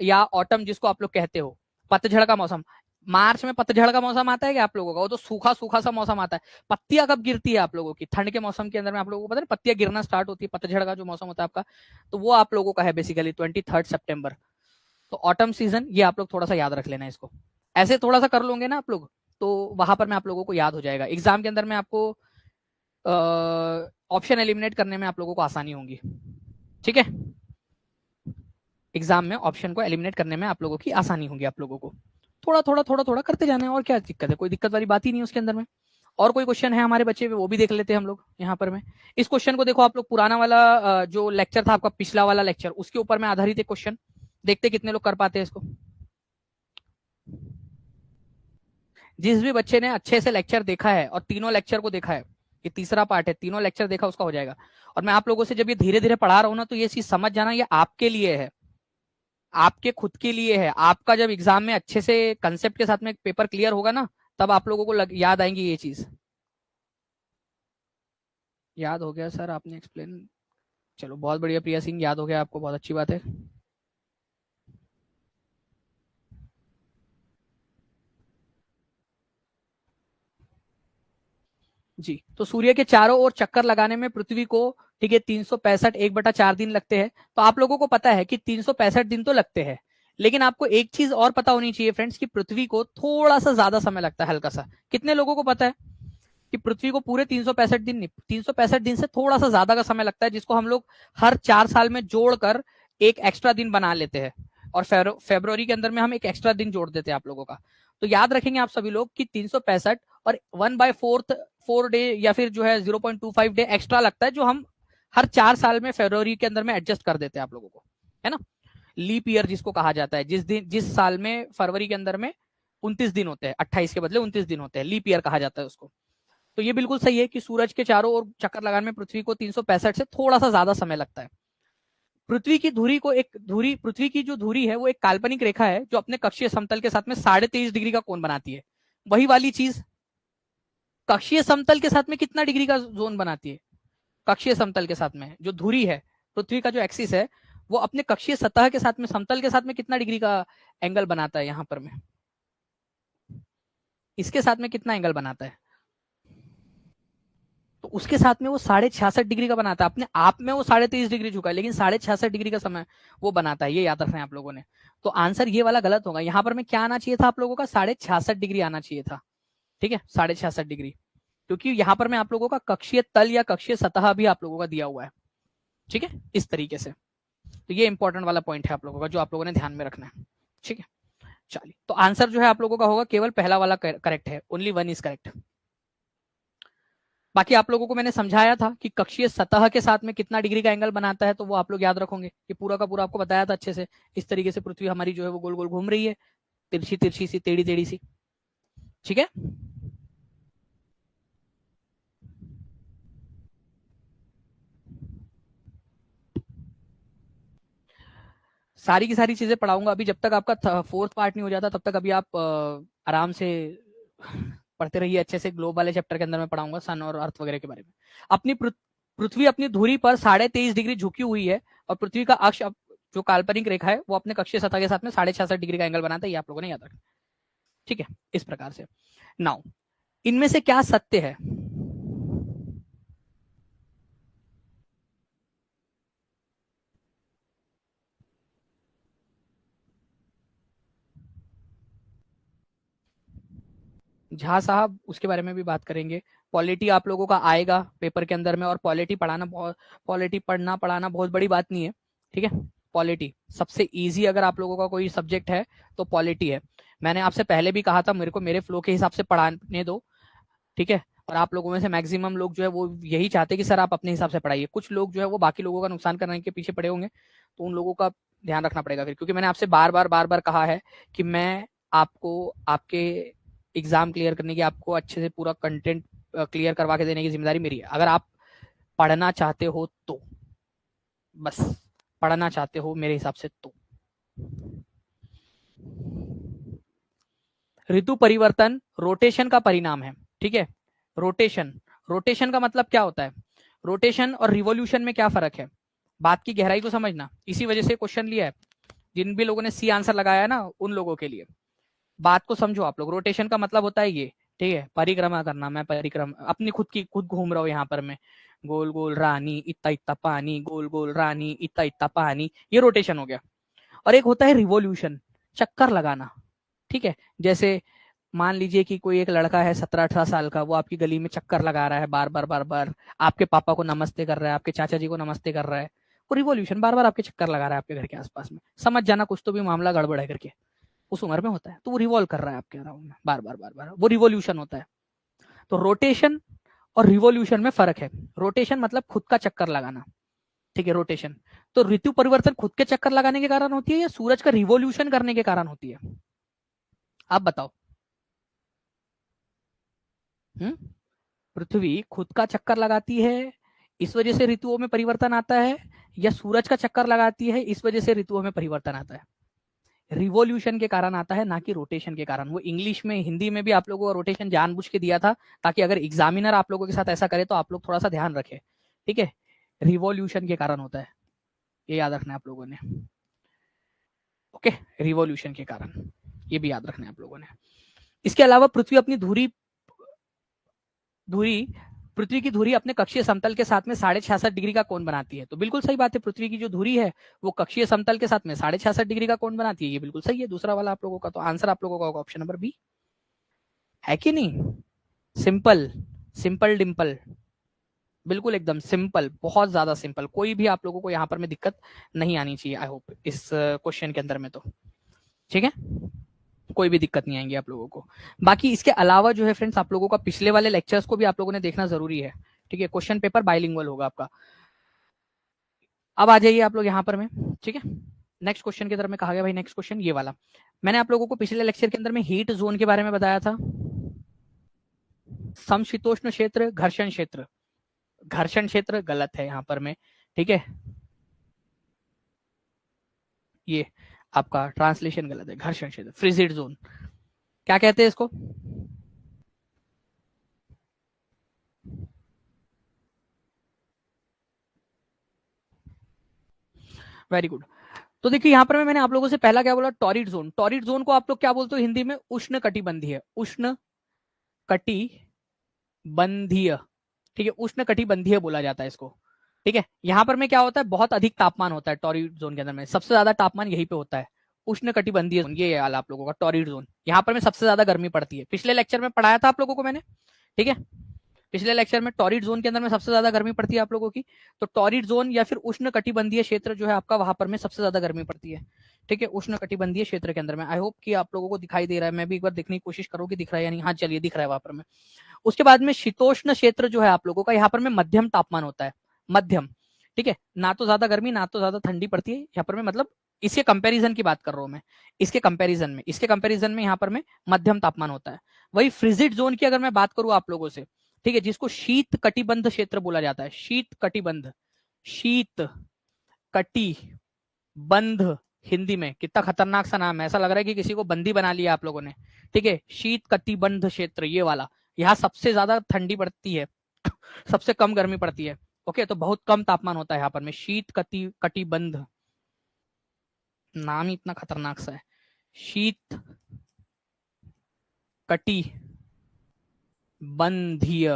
S1: या ऑटम जिसको आप लोग कहते हो, पतझड़ का मौसम। मार्च में पतझड़ का मौसम आता है क्या आप लोगों का? वो तो सूखा सूखा सा मौसम आता है। पत्तियां कब गिरती है आप लोगों की? ठंड के मौसम के अंदर में आप लोगों को पता है पत्तियां गिरना स्टार्ट होती है, पतझड़ का जो मौसम होता है आपका, तो वो आप लोगों का है बेसिकली 23 सितंबर। तो ऑटम सीजन, ये आप लोग थोड़ा सा याद रख लेना इसको। ऐसे थोड़ा सा कर लोगे ना आप लोग, तो वहां पर मैं आप लोगों को याद हो जाएगा। एग्जाम के अंदर में आपको ऑप्शन एलिमिनेट करने में आप लोगों को आसानी होगी, ठीक है। एग्जाम में ऑप्शन को एलिमिनेट करने में आप लोगों की आसानी होगी। आप लोगों को थोड़ा थोड़ा करते जाना है, और क्या दिक्कत है? कोई दिक्कत वाली बात ही नहीं है उसके अंदर में। और कोई क्वेश्चन है हमारे बच्चे पे, वो भी देख लेते हैं हम लोग यहाँ पर में। इस क्वेश्चन को देखो आप लोग, पुराना वाला जो लेक्चर था आपका, पिछला वाला लेक्चर, उसके ऊपर में आधारित एक क्वेश्चन, देखते कितने लोग कर पाते हैं इसको। जिस भी बच्चे ने अच्छे से लेक्चर देखा है और तीनों लेक्चर को देखा है, ये तीसरा पार्ट है, तीनों लेक्चर देखा उसका हो जाएगा। और मैं आप लोगों से जब ये धीरे धीरे पढ़ा रहा हूं ना, तो ये चीज समझ जाना, ये आपके लिए है, आपके खुद के लिए है। आपका जब एग्जाम में अच्छे से कंसेप्ट के साथ में पेपर क्लियर होगा ना, तब आप लोगों को याद आएंगी ये चीज। याद हो गया सर, आपने एक्सप्लेन चलो बहुत बढ़िया प्रिया सिंह, याद हो गया आपको, बहुत अच्छी बात है। जी, तो सूर्य के चारों ओर चक्कर लगाने में पृथ्वी को, ठीक है, 365 1/4 दिन लगते हैं। तो आप लोगों को पता है कि 365 दिन तो लगते हैं, लेकिन आपको एक चीज और पता होनी चाहिए फ्रेंड्स, कि पृथ्वी को थोड़ा सा ज्यादा समय लगता है, हल्का सा। कितने लोगों को पता है कि पृथ्वी को पूरे 365 दिन नहीं, 365 दिन से थोड़ा सा ज्यादा का समय लगता है, जिसको हम लोग हर 4 साल में जोड़कर एक एक्स्ट्रा दिन बना लेते हैं, और फेब्रुवरी के अंदर में हम एक एक्स्ट्रा दिन जोड़ देते हैं आप लोगों का। तो याद रखेंगे आप सभी लोग कि 365 और 1/4 डे या फिर जो है 0.25 डे एक्स्ट्रा लगता है, जो हम हर 4 साल में फेब्रुवरी के अंदर में एडजस्ट कर देते हैं आप लोगों को, है ना। लीप ईयर जिसको कहा जाता है, जिस साल में फरवरी के अंदर में 29 दिन होते हैं, 28 के बदले 29 दिन होते हैं, लीप ईयर कहा जाता है उसको। तो ये बिल्कुल सही है कि सूरज के चारों ओर चक्कर लगाने में पृथ्वी को 365 से थोड़ा सा ज्यादा समय लगता है। पृथ्वी की जो धुरी है वो एक काल्पनिक रेखा है, जो अपने कक्षीय समतल के साथ में 23.5 डिग्री का कोण बनाती है। वही वाली चीज कक्षीय समतल के साथ में कितना डिग्री का जोन बनाती है? कक्षीय समतल के साथ में जो धुरी है, पृथ्वी का जो एक्सिस है, वो अपने कक्षीय सतह के साथ में, समतल के साथ में कितना डिग्री का एंगल बनाता है? यहाँ पर में इसके साथ में कितना एंगल बनाता है? तो उसके साथ में वो 66.5 डिग्री का बनाता है। अपने आप में वो 23.5 डिग्री झुका है, लेकिन 66.5 डिग्री का समय वो बनाता है। ये याद रखना है आप लोगों ने। तो आंसर ये वाला गलत होगा। यहाँ पर में क्या आना चाहिए था आप लोगों का? 66.5 डिग्री आना चाहिए था। ठीक है, 66.5 डिग्री, क्योंकि यहाँ पर में आप लोगों का कक्षीय तल या कक्षीय सतह भी आप लोगों का दिया हुआ है। ठीक है, इस तरीके से। तो ये इंपॉर्टेंट वाला पॉइंट है आप लोगों का, जो आप लोगों ने ध्यान में रखना है। ठीक है, चलिए, तो आंसर जो है आप लोगों का होगा केवल पहला वाला करेक्ट है, ओनली 1 इज करेक्ट। बाकी आप लोगों को मैंने समझाया था कि कक्षीय सतह के साथ में कितना डिग्री का एंगल बनाता है, तो वो आप लोग याद रखोगे। कि पूरा का पूरा आपको बताया था अच्छे से। इस तरीके से पृथ्वी हमारी जो है वो गोल गोल घूम रही है, तिरछी तिरछी सी, टेढ़ी टेढ़ी सी। ठीक है, सारी की सारी चीजें पढ़ाऊंगा अभी। जब तक आपका 4th पार्ट नहीं हो जाता, तब तक अभी आप आराम से पढ़ते रहिए अच्छे से। ग्लोब वाले चैप्टर के अंदर मैं पढ़ाऊंगा सन और अर्थ वगैरह के बारे में। अपनी पृथ्वी अपनी धुरी पर 23.5 डिग्री झुकी हुई है, और पृथ्वी का अक्ष, जो काल्पनिक रेखा है, वो अपने कक्षीय सतह के साथ में 66.5 डिग्री का एंगल बनाता है। ये आप लोगों ने याद रखना। ठीक है, इस प्रकार से। नाउ, इनमें से क्या सत्य है? झा साहब उसके बारे में भी बात करेंगे। पॉलिटी आप लोगों का आएगा पेपर के अंदर में, और पॉलिटी पढ़ना पढ़ाना बहुत बड़ी बात नहीं है। ठीक है, पॉलिटी सबसे इजी अगर आप लोगों का कोई सब्जेक्ट है तो पॉलिटी है। मैंने आपसे पहले भी कहा था, मेरे को मेरे फ्लो के हिसाब से पढ़ाने दो। ठीक है, और आप लोगों में से मैक्सिमम लोग जो है वो यही चाहते हैं कि सर आप अपने हिसाब से पढ़ाइए। कुछ लोग जो है वो बाकी लोगों का नुकसान करने के पीछे पड़े होंगे, तो उन लोगों का ध्यान रखना पड़ेगा फिर। क्योंकि मैंने आपसे बार बार कहा है कि मैं आपको आपके एग्जाम क्लियर करने की, आपको अच्छे से पूरा कंटेंट क्लियर करवा के देने की जिम्मेदारी मेरी है। अगर आप पढ़ना चाहते हो तो, बस पढ़ना चाहते हो मेरे हिसाब से तो। ऋतु परिवर्तन रोटेशन का परिणाम है। ठीक है, रोटेशन, रोटेशन का मतलब क्या होता है? रोटेशन और रिवॉल्यूशन में क्या फर्क है? बात की गहराई को समझना, इसी वजह से क्वेश्चन लिया है। जिन भी लोगों ने सी आंसर लगाया है ना, उन लोगों के लिए बात को समझो आप लोग। रोटेशन का मतलब होता है ये, ठीक है, परिक्रमा करना। मैं परिक्रमा अपनी खुद घूम रहा हूँ यहाँ पर, मैं गोल गोल रानी, इतना इतना पानी, गोल गोल रानी, इतना इतना पानी, ये रोटेशन हो गया। और एक होता है रिवॉल्यूशन, चक्कर लगाना। ठीक है, जैसे मान लीजिए कि कोई एक लड़का है 17-18 साल का, वो आपकी गली में चक्कर लगा रहा है बार बार बार बार, आपके पापा को नमस्ते कर रहा है, आपके चाचा जी को नमस्ते कर रहा है। वो रिवॉल्यूशन, बार बार आपके चक्कर लगा रहा है आपके घर के आसपास में। समझ जाना कुछ तो भी मामला गड़बड़ है करके। उस उम्र में होता है, तो वो रिवॉल्व कर रहा है आपके अराउंड में बार बार बार बार, वो रिवॉल्यूशन होता है। तो रोटेशन और रिवॉल्यूशन में फर्क है। रोटेशन मतलब खुद का चक्कर लगाना। ठीक है, रोटेशन। तो ऋतु परिवर्तन खुद के चक्कर लगाने के कारण होती है, या सूरज का रिवॉल्यूशन करने के कारण होती है? आप बताओ। पृथ्वी खुद का चक्कर लगाती है, इस वजह से ऋतुओं में परिवर्तन आता है, या सूरज का चक्कर लगाती है, इस वजह से ऋतुओं में परिवर्तन आता है? रिवॉल्यूशन के कारण आता है, ना कि रोटेशन के कारण। वो इंग्लिश में, हिंदी में भी आप लोगों को रोटेशन जानबूझ के दिया था, ताकि अगर एग्जामिनर आप लोगों के साथ ऐसा करे तो आप लोग थोड़ा सा ध्यान रखें। ठीक है, रिवॉल्यूशन के कारण होता है, ये याद रखना है आप लोगों ने। ओके, रिवॉल्यूशन के कारण, ये भी याद रखना है आप लोगों ने। इसके अलावा पृथ्वी अपनी धुरी पृथ्वी की धुरी अपने कक्षीय समतल के साथ में 66.5 डिग्री का कोण बनाती है। तो बिल्कुल सही बात है, पृथ्वी की जो धुरी है वो कक्षीय समतल के साथ में 66.5 डिग्री का कोण बनाती है, ये बिल्कुल सही है दूसरा वाला आप लोगों का। तो आंसर आप लोगों का होगा ऑप्शन नंबर बी, है कि नहीं? सिंपल, सिंपल डिंपल, बिल्कुल एकदम सिंपल, बहुत ज्यादा सिंपल, कोई भी आप लोगों को यहाँ पर में दिक्कत नहीं आनी चाहिए आई होप इस क्वेश्चन के अंदर में। तो ठीक है, कोई भी दिक्कत नहीं आएंगी आप लोगों को। बाकी इसके अलावा जो है फ्रेंड्स, आप लोगों का पिछले वाले लेक्चर्स को भी आप लोगों ने देखना जरूरी है, ठीक है। क्वेश्चन पेपर बाइलिंगुअल होगा आपका। अब आ जाइए आप लोग यहाँ पर में, ठीक है। नेक्स्ट क्वेश्चन की तरफ में कहा गया भाई, नेक्स्ट क्वेश्चन ये वाला। मैंने आप लोगों को पिछले लेक्चर के अंदर में हीट जोन के बारे में बताया था, समशीतोष्ण क्षेत्र, घर्षण क्षेत्र। घर्षण क्षेत्र गलत है यहाँ पर में, ठीक है, ये आपका ट्रांसलेशन गलत है। घर्षण क्षेत्र, फ्रिजिड जोन, क्या कहते हैं इसको? Very good. तो देखिए यहाँ पर मैंने आप लोगों से पहला क्या बोला, टॉरिड जोन। टॉरिड जोन को आप लोग क्या बोलते हो हिंदी में? उष्ण कटिबंधीय, उष्ण कटिबंधीय, ठीक है, उष्ण कटिबंधीय बोला जाता है इसको, ठीक है। यहाँ पर में क्या होता है, बहुत अधिक तापमान होता है टॉरिड जोन के अंदर में, सबसे ज्यादा तापमान यहीं पे होता है, उष्ण कटिबंधीय जोन, ये हाल आप लोगों का टॉरिड जोन। यहाँ पर में सबसे ज्यादा गर्मी पड़ती है, पिछले लेक्चर में पढ़ाया था आप लोगों को मैंने, ठीक है। पिछले लेक्चर में टॉरिड जोन के अंदर में सबसे ज्यादा गर्मी पड़ती है आप लोगों की। तो टॉरिड जोन या फिर उष्ण कटिबंधीय क्षेत्र जो है आपका, वहां पर में सबसे ज्यादा गर्मी पड़ती है, ठीक है, उष्ण कटिबंधीय क्षेत्र के अंदर में। आई होप कि आप लोगों को दिखाई दे रहा है, मैं भी एक बार देखने की कोशिश करूँ कि दिख रहा है या नहीं। हाँ चलिए, दिख रहा है वहां पर में। उसके बाद में शीतोष्ण क्षेत्र जो है आप लोगों का, यहाँ पर में मध्यम तापमान होता है, मध्यम, ठीक है, ना तो ज्यादा गर्मी ना तो ज्यादा ठंडी पड़ती है यहाँ पर में, मतलब इसके कंपैरिजन की बात कर रहा हूं मैं, इसके कंपैरिजन में यहाँ पर में मध्यम तापमान होता है। वही फ्रिजिड जोन की अगर मैं बात करूं आप लोगों से, ठीक है, जिसको शीत कटिबंध क्षेत्र बोला जाता है, शीत कटिबंध, शीत कटिबंध, हिंदी में कितना खतरनाक सा नाम है, ऐसा लग रहा है कि किसी को बंदी बना लिया आप लोगों ने, ठीक है। शीत कटिबंध क्षेत्र ये वाला, यहाँ सबसे ज्यादा ठंडी पड़ती है सबसे कम गर्मी पड़ती है, ओके। तो बहुत कम तापमान होता है यहाँ पर में, शीत कटिबंध, नाम ही इतना खतरनाक सा है, शीत कटिबंधीय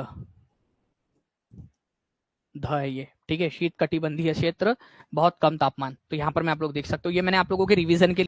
S1: है ये, ठीक है, शीत कटिबंधीय क्षेत्र, बहुत कम तापमान। तो यहाँ पर मैं आप लोग देख सकते हो, ये मैंने आप लोगों के रिवीजन के